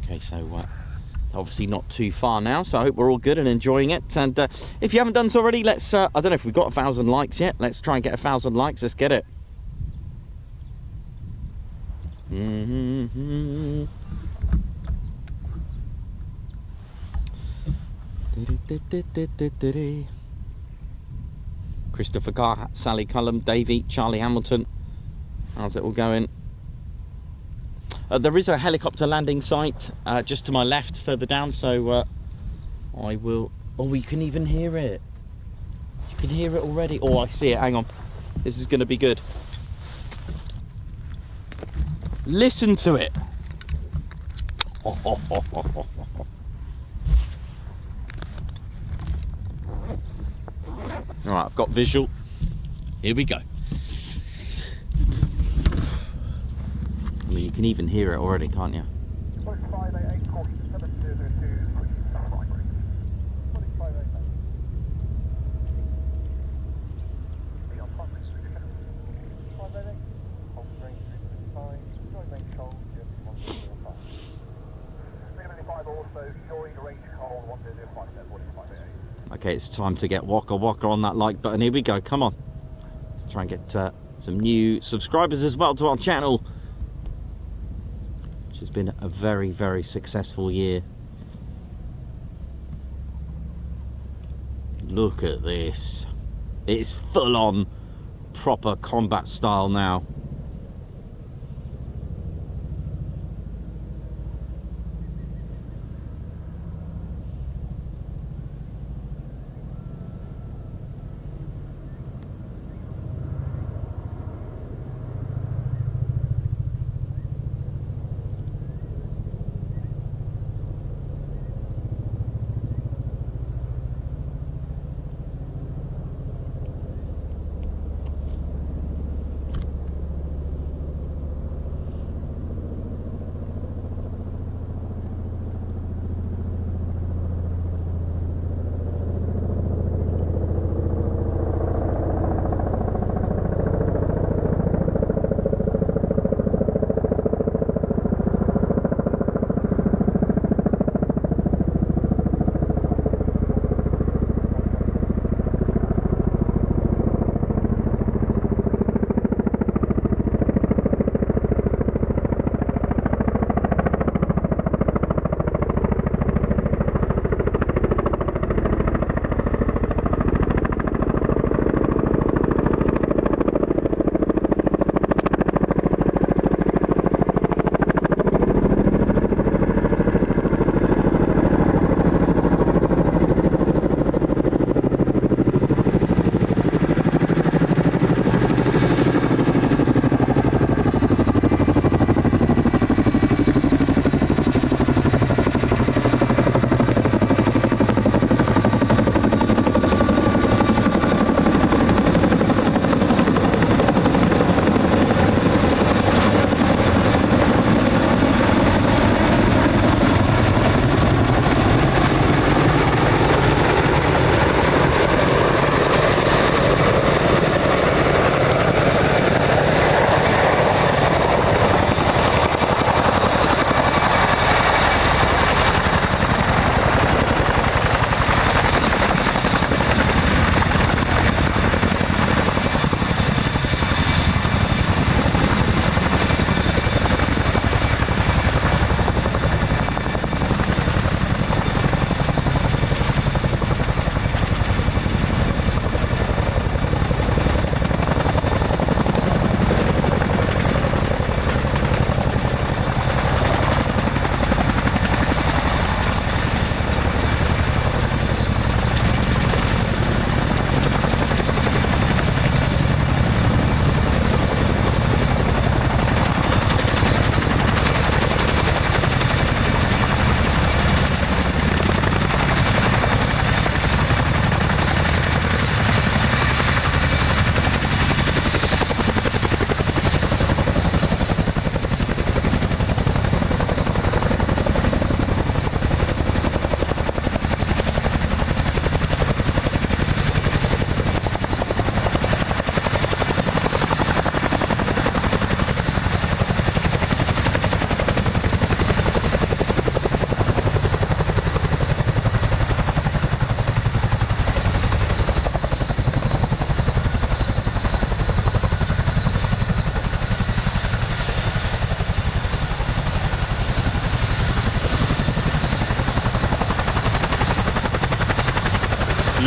okay, so obviously not too far now, so I hope we're all good and enjoying it. And if you haven't done so already, let's I don't know if we've got 1,000 likes yet. Let's try and get 1,000 likes. Let's get it. Christopher Carr, Sally Cullum, Davey, Charlie Hamilton. How's it all going? There is a helicopter landing site just to my left, further down. So I will. Oh, you can even hear it. You can hear it already. Oh, I see it. Hang on. This is going to be good. Listen to it. Alright, I've got visual. Here we go. I mean, you can even hear it already, can't you? 588, squawking 7002, switching primary. 588. We are primary switching. 588, hold range 355, join range hold, 105. 395 also, join range hold, 105, 588. Okay, it's time to get waka waka on that like button. Here we go, come on. Let's try and get some new subscribers as well to our channel, which has been a very, very successful year. Look at this. It's full on proper combat style now.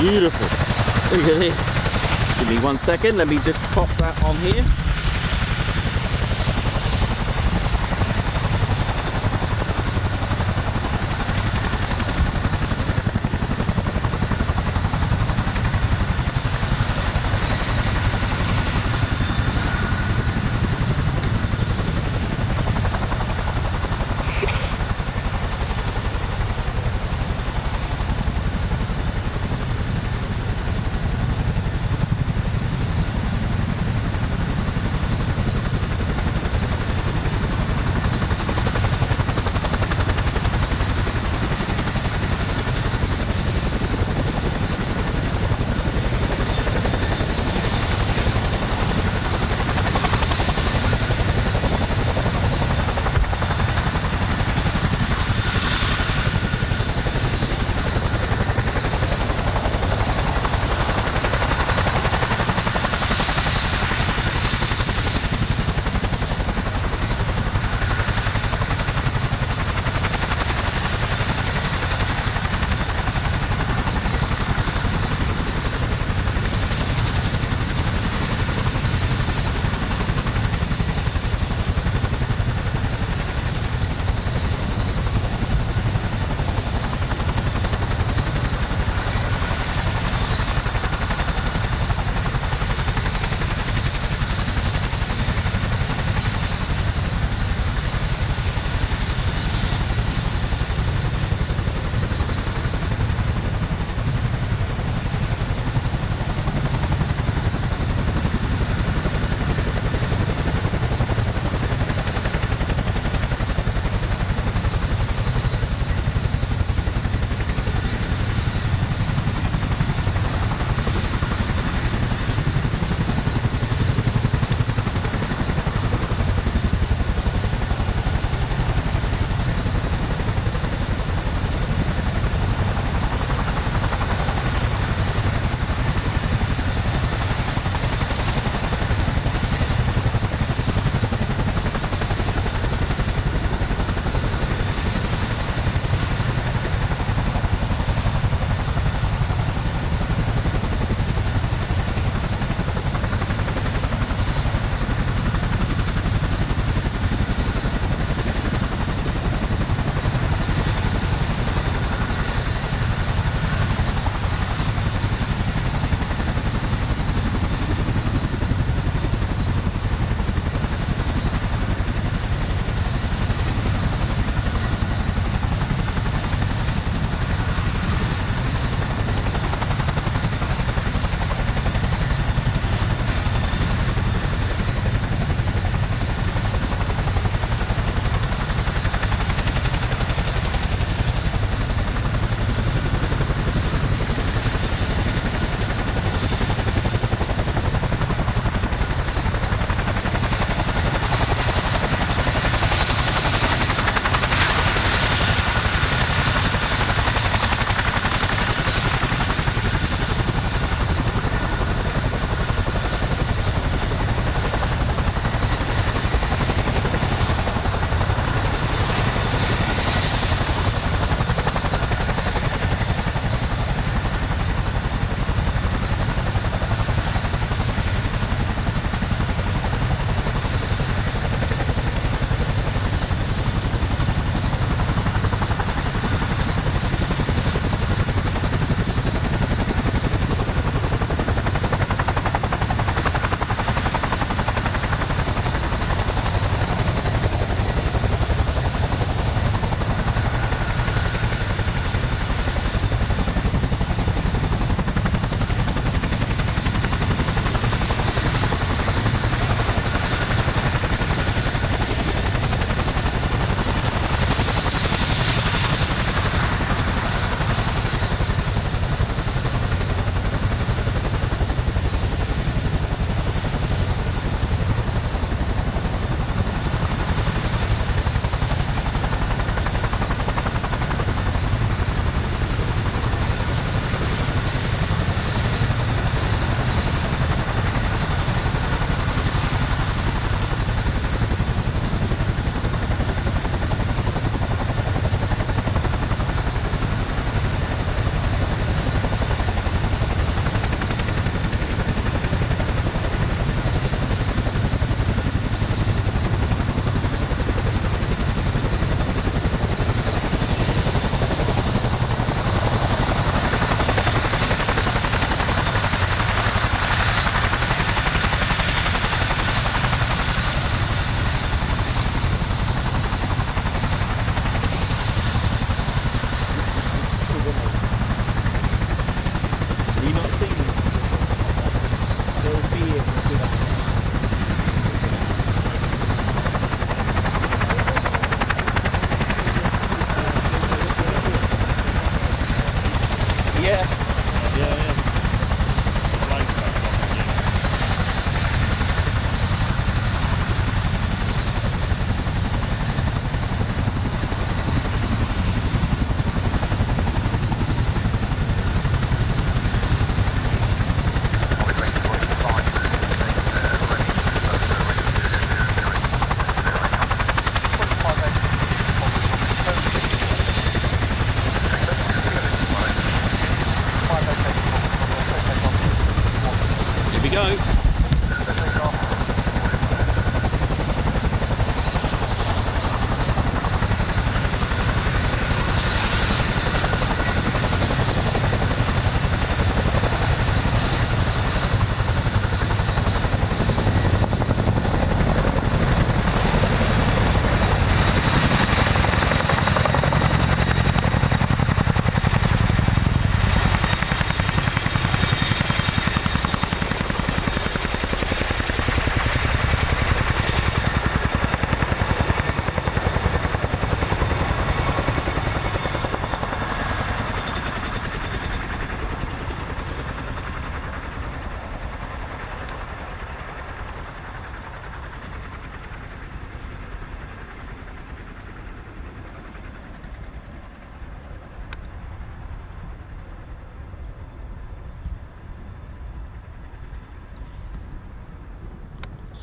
Beautiful. Look at this. Give me 1 second. Let me just pop that on here.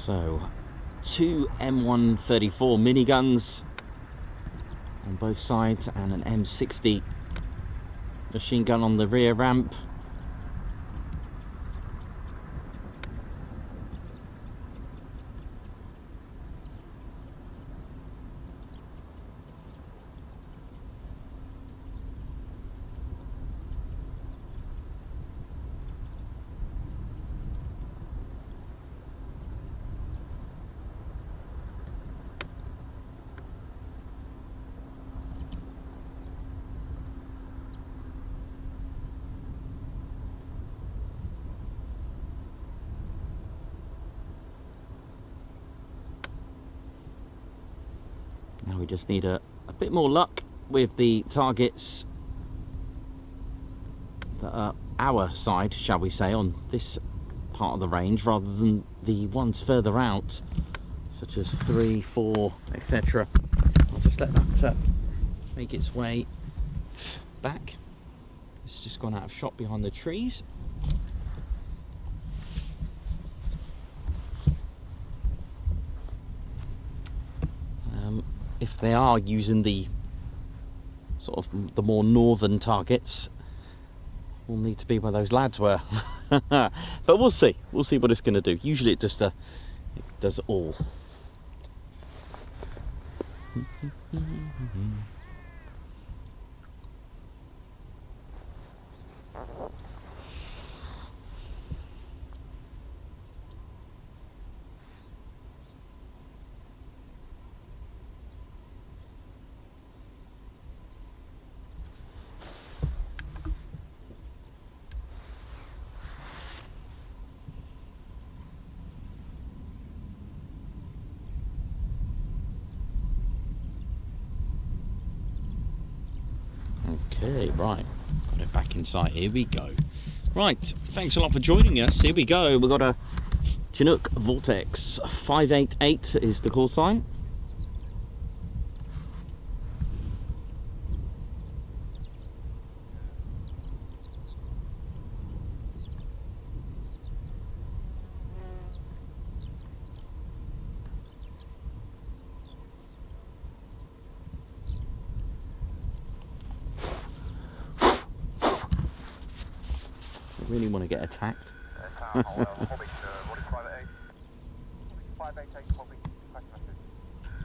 So, 2 M134 miniguns on both sides and an M60 machine gun on the rear ramp. Now we just need a bit more luck with the targets that are our side, shall we say, on this part of the range, rather than the ones further out, such as 3, 4, etc. I'll just let that make its way back. It's just gone out of shot behind the trees. If they are using the sort of the more northern targets, we'll need to be where those lads were. But we'll see what it's going to do. Usually it just it does it all. Okay, right, got it back inside. Here we go. Right, thanks a lot for joining us. Here we go. We've got a Chinook Vortex 588 is the call sign. Really want to get attacked. Holbeach, Holbeach 588. 588 Holbeach, back message.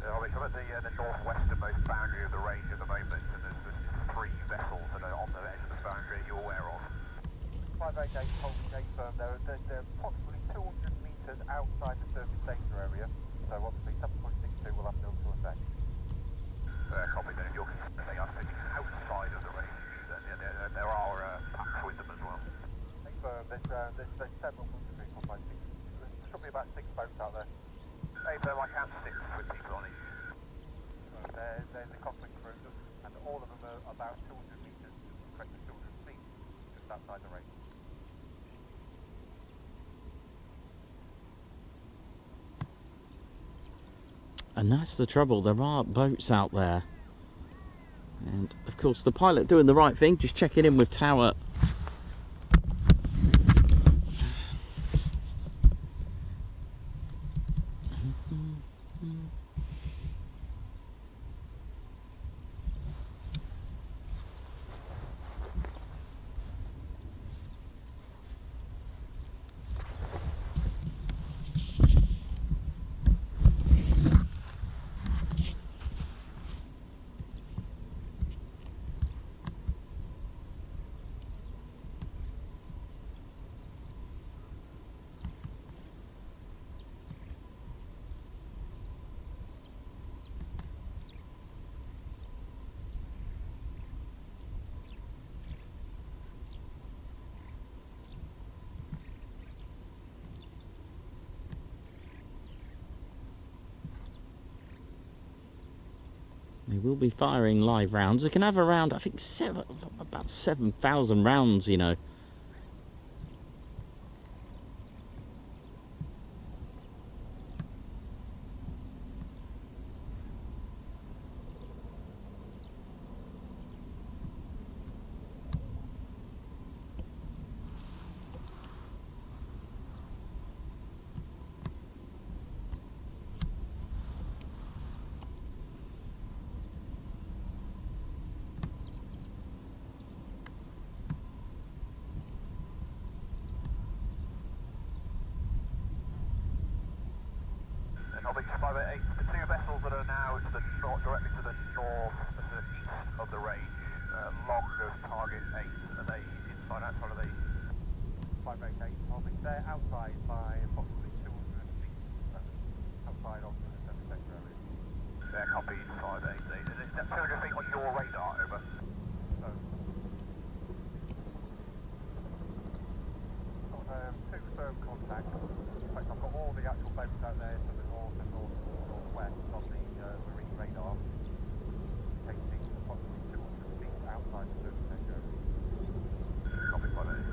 Holbeach, I'm at the northwesternmost boundary of the range at the moment, and there's 3 vessels that are on the edge of the boundary you're aware of. 588 Holbeach, firm. They're approximately 200 metres outside the surface danger area, so obviously 7.62 will have no effect. Copy, then if you're considering us heading outside of the range, then there are packs with them as well. There's several vehicles, I think. There should be about 6 boats out there. Hey, so I count 6 with people on each. There's the conflict cruisers, and all of them are about 200 metres, correctly 200 feet, just outside the range. And that's the trouble, there are boats out there. And of course the pilot doing the right thing, just checking in with tower. They will be firing live rounds. They can have around, I think, about 7,000 rounds, you know. of the range. Long of target 8. Are they inside, outside of the 588? Holbeach, they're outside by approximately 200 feet. Outside of the service sector area. They're copied 588. Is that 200 feet on your radar, over? No. Two firm contacts. In fact, I've got all the actual boats out there to the north and northwest on the marine radar, taking approximately 200 feet outside the service sector. Copy by that.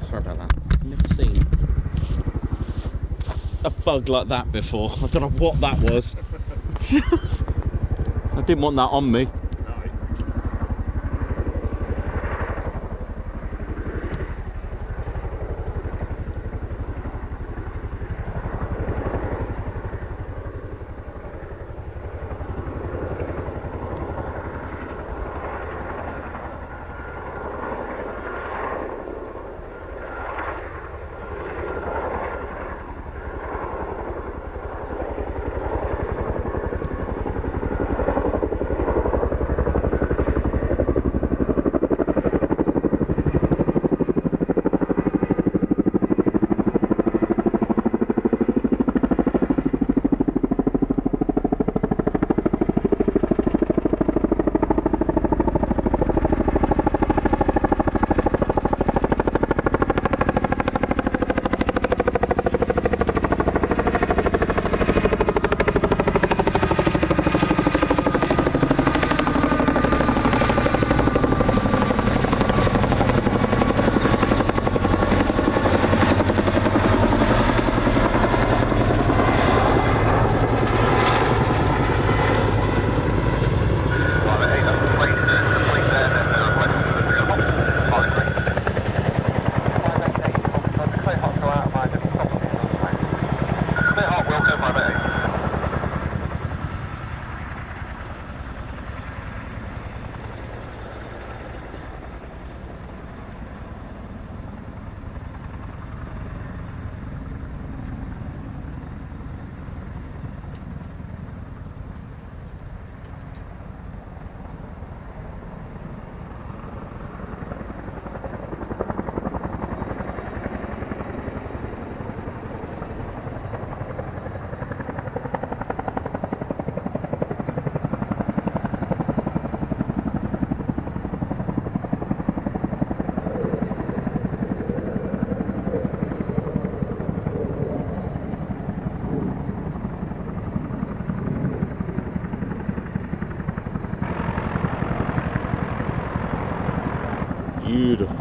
Sorry about that. I've never seen a bug like that before. I don't know what that was. I didn't want that on me. Beautiful.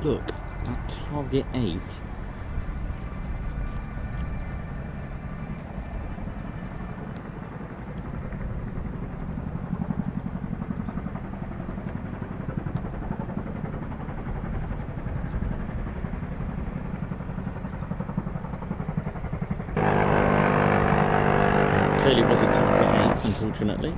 look at target 8. Clearly wasn't target 8, unfortunately.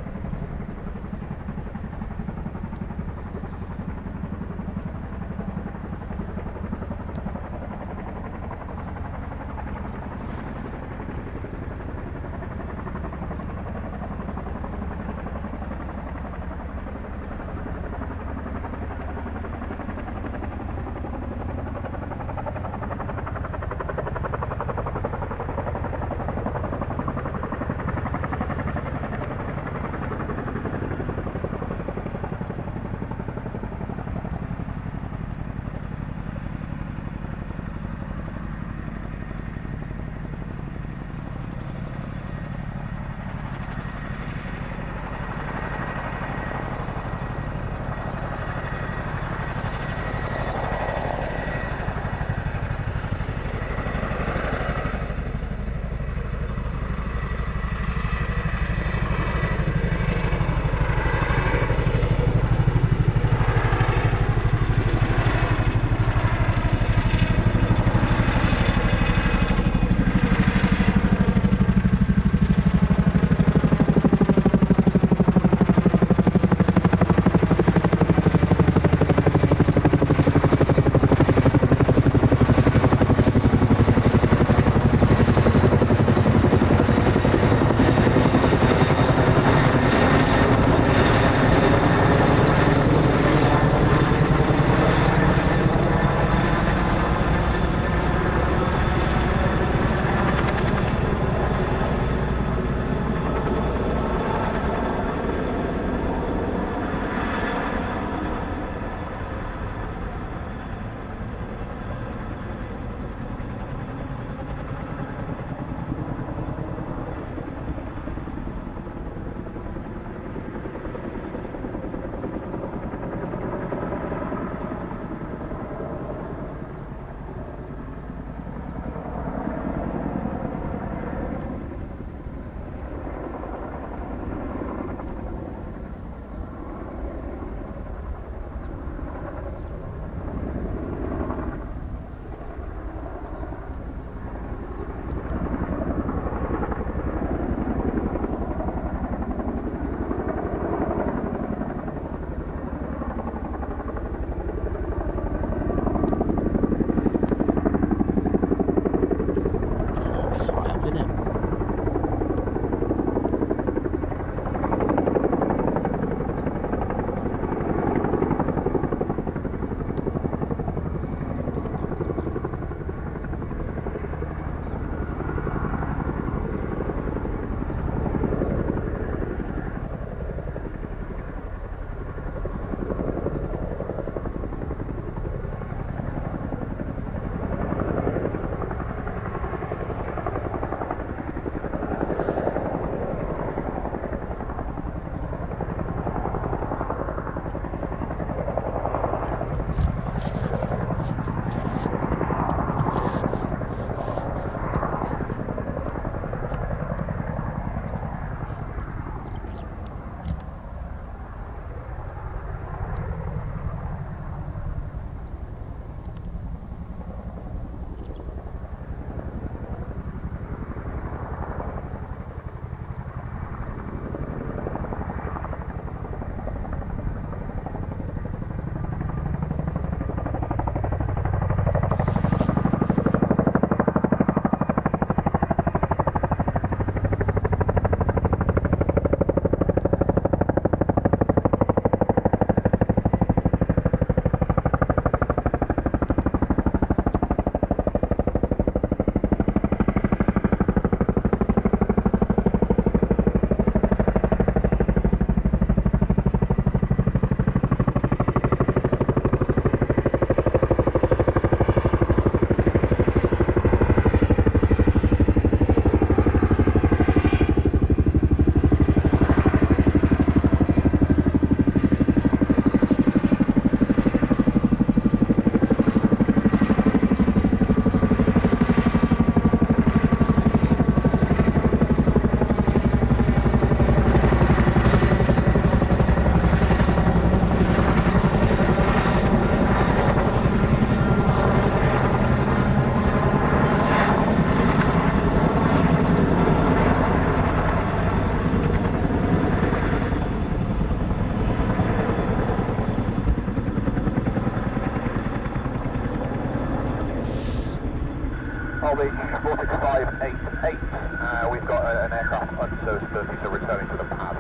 588. We've got an aircraft unserved 30, so returning to the pad.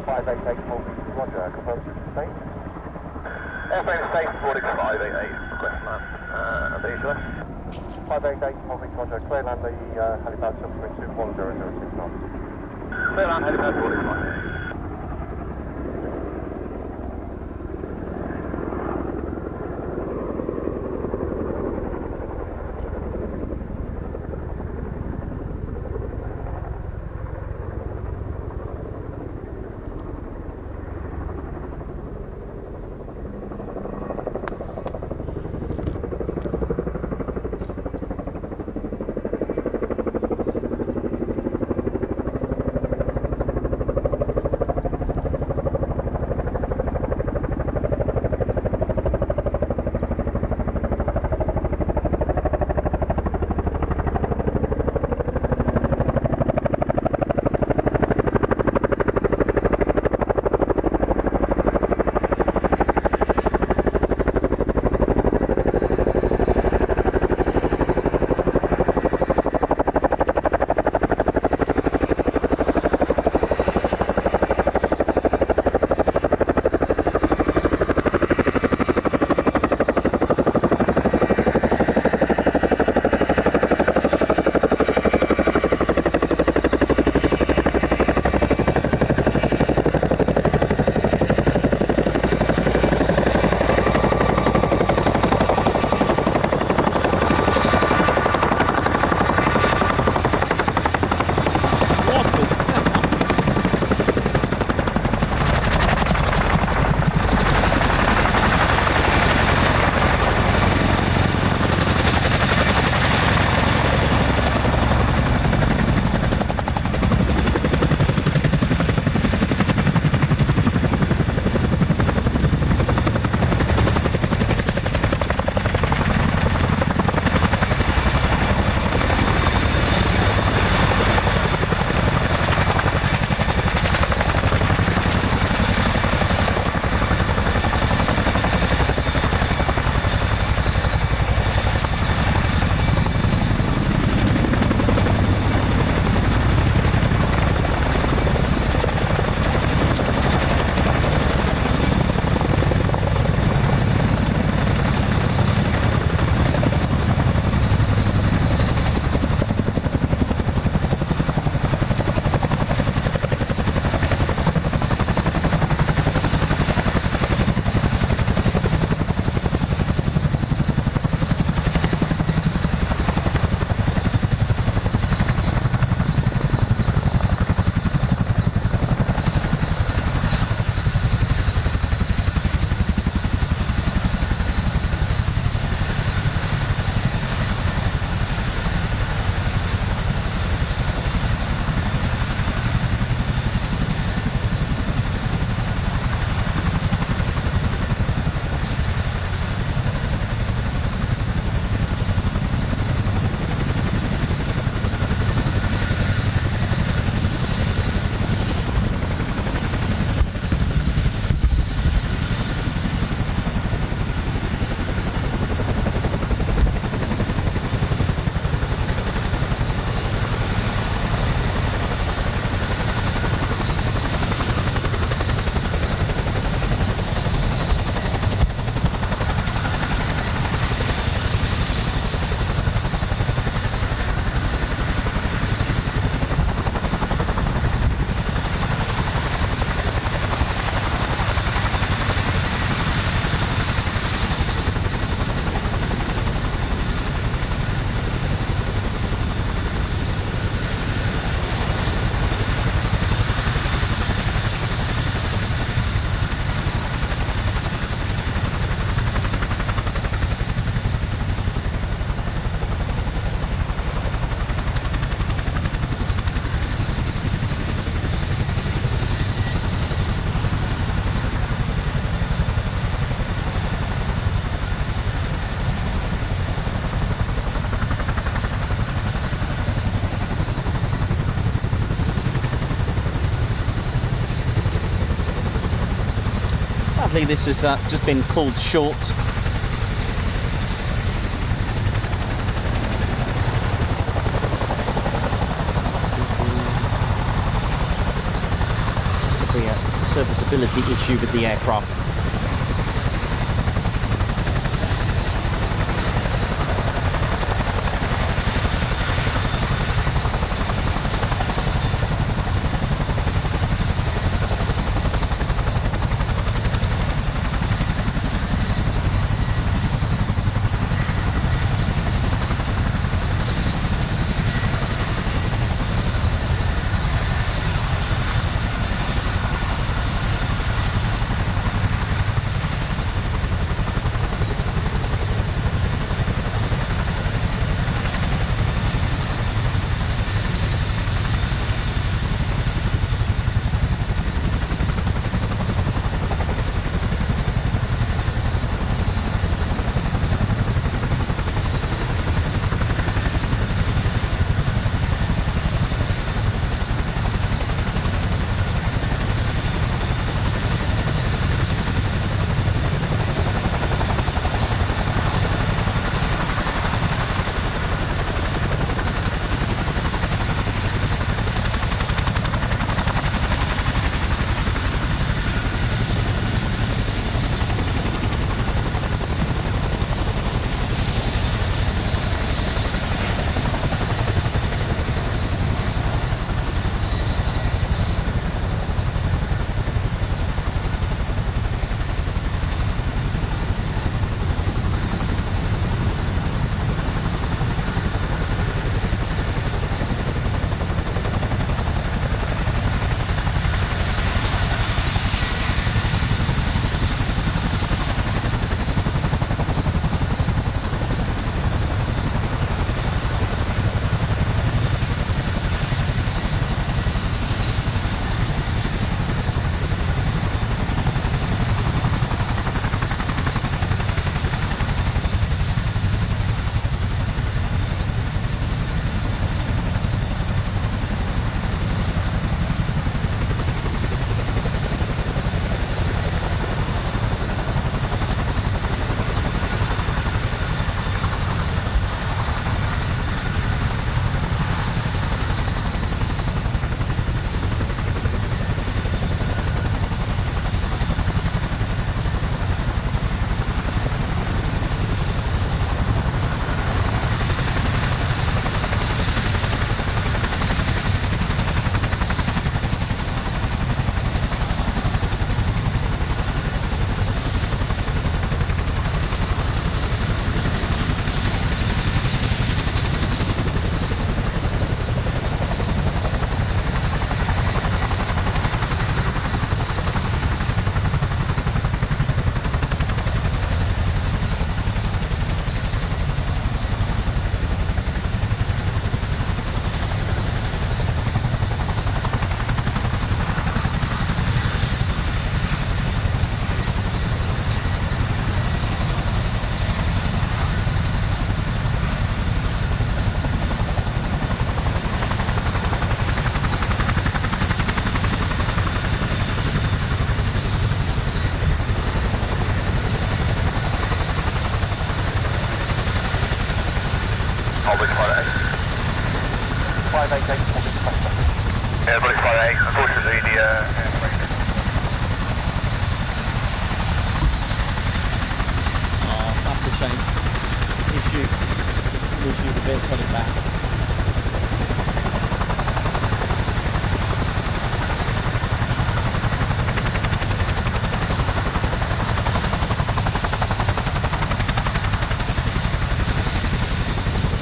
588, Holbeach, roger, confirm to state. Airplane safe, boarding 588, request land. Asia. 588, Holbeach, roger, clear land the helipad submarine 21006 knots. Clear land helipad, boarding 588. Sadly, this has just been called short. be a serviceability issue with the aircraft.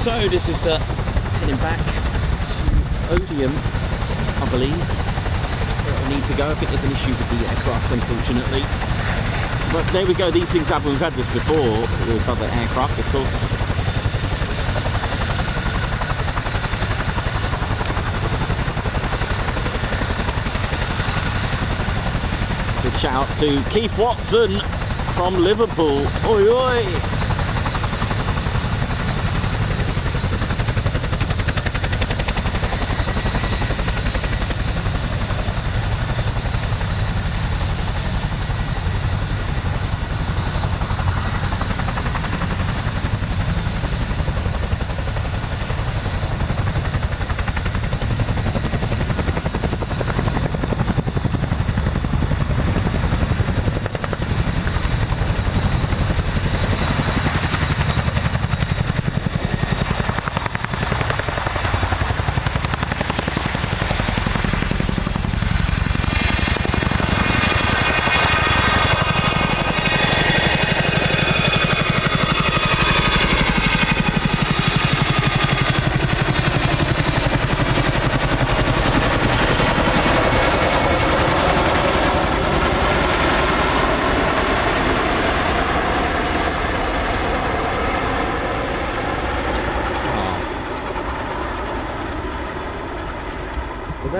So this is heading back to Odiham, I believe, where I need to go. I think there's an issue with the aircraft, unfortunately. But there we go, these things happen. We've had this before with other aircraft, of course. Big shout out to Keith Watson from Liverpool. Oi oi!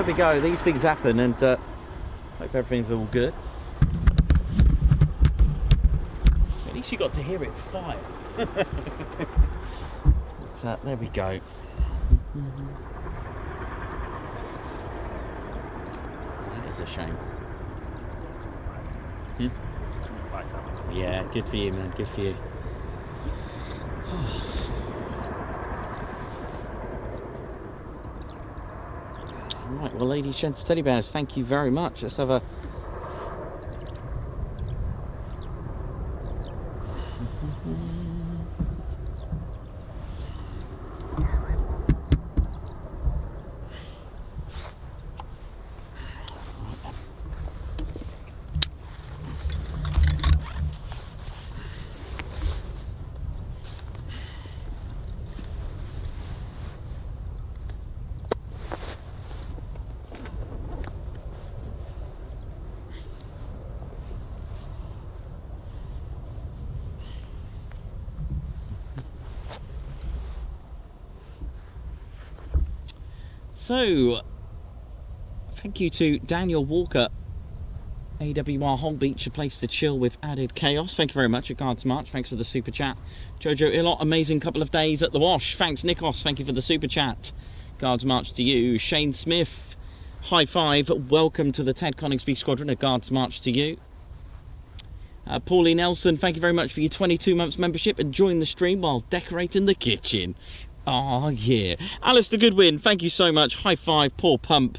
there we go. These things happen, and hope everything's all good. At least you got to hear it fire. But, there we go. That is a shame. Yeah, good for you, man. Good for you. Right, well, ladies, gents, teddy bears, thank you very much. Let's have a... So, thank you to Daniel Walker, AWR Holbeach, a place to chill with added chaos. Thank you very much. A Guards March, thanks for the super chat. Jojo Ilott, amazing couple of days at the wash. Thanks, Nikos, thank you for the super chat. Guards March to you. Shane Smith, high five. Welcome to the Ted Coningsby Squadron. A Guards March to you. Paulie Nelson, thank you very much for your 22 months membership and join the stream while decorating the kitchen. Oh yeah. Alistair Goodwin, thank you so much. High five, Paul Pump.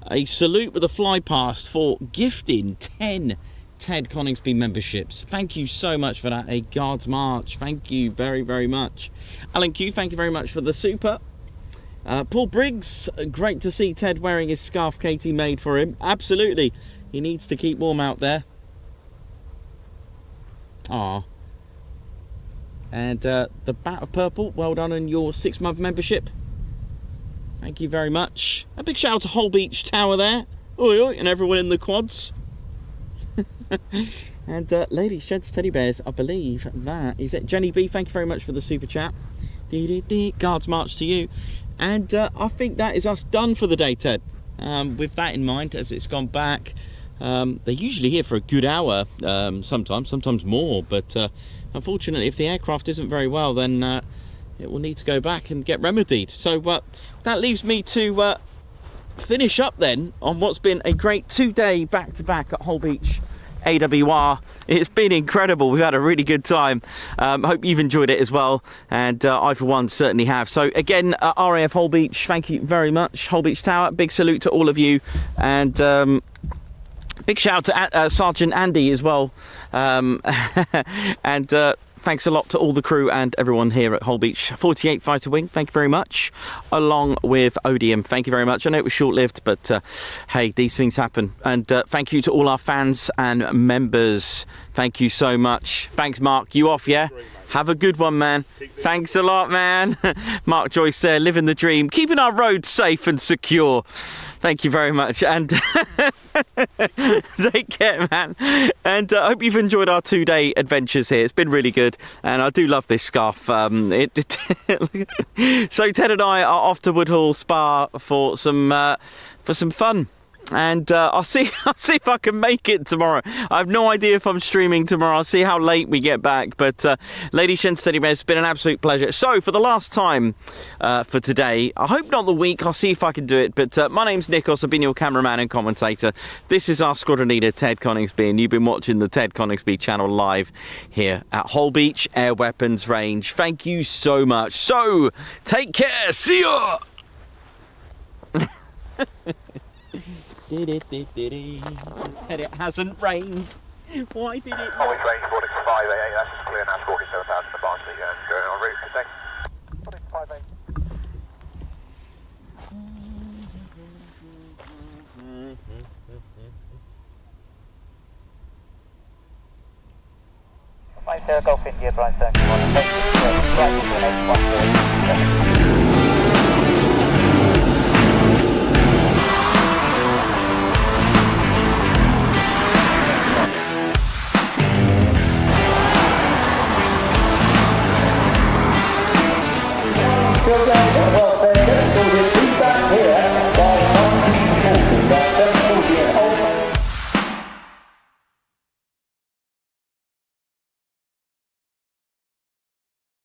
A salute with a fly past for gifting 10 Ted Coningsby memberships. Thank you so much for that. A Guards March. Thank you very, very much. Alan Q, thank you very much for the super. Paul Briggs, great to see Ted wearing his scarf Katie made for him. Absolutely. He needs to keep warm out there. Ah. And the Bat of Purple, well done on your 6-month membership. Thank you very much. A big shout out to Holbeach Tower there. Oi, oi, and everyone in the quads. And ladies, gents, teddy bears, I believe that is it. Jenny B, thank you very much for the super chat. Guards March to you. And I think that is us done for the day, Ted. With that in mind, as it's gone back, they're usually here for a good hour, sometimes more, but unfortunately, if the aircraft isn't very well, then it will need to go back and get remedied. So that leaves me to finish up then on what's been a great 2-day back-to-back at Holbeach AWR. It's been incredible. We've had a really good time. Hope you've enjoyed it as well, and I for one certainly have. So again, RAF Holbeach, thank you very much. Holbeach Tower, big salute to all of you, and big shout out to Sergeant Andy as well, and thanks a lot to all the crew and everyone here at Holbeach. 48 Fighter Wing, thank you very much, along with Odiham, thank you very much. I know it was short-lived, but hey, these things happen. And thank you to all our fans and members. Thank you so much. Thanks, Mark. You off, yeah? Have a good one, man. Thanks a lot, man. Mark Joyce there, living the dream, keeping our roads safe and secure. Thank you very much, and take care, man. And I hope you've enjoyed our 2-day adventures here. It's been really good, and I do love this scarf. So Ted and I are off to Woodhall Spa for some fun. And I'll see if I can make it tomorrow. I have no idea if I'm streaming tomorrow. I'll see how late we get back. But ladies, gents, teddy bears, it's been an absolute pleasure. So for the last time for today, I hope not the week. I'll see if I can do it. But my name's Nikos. I've been your cameraman and commentator. This is our squadron leader, Ted Coningsby, and you've been watching the Ted Coningsby Channel live here at Holbeach Air Weapons Range. Thank you so much. So take care. See ya. Ted, it hasn't rained. Why did it? Always range 4658, that's just clear now, 47,000 the Barnsley and going en route for 4658. Golf India, Brian Stone,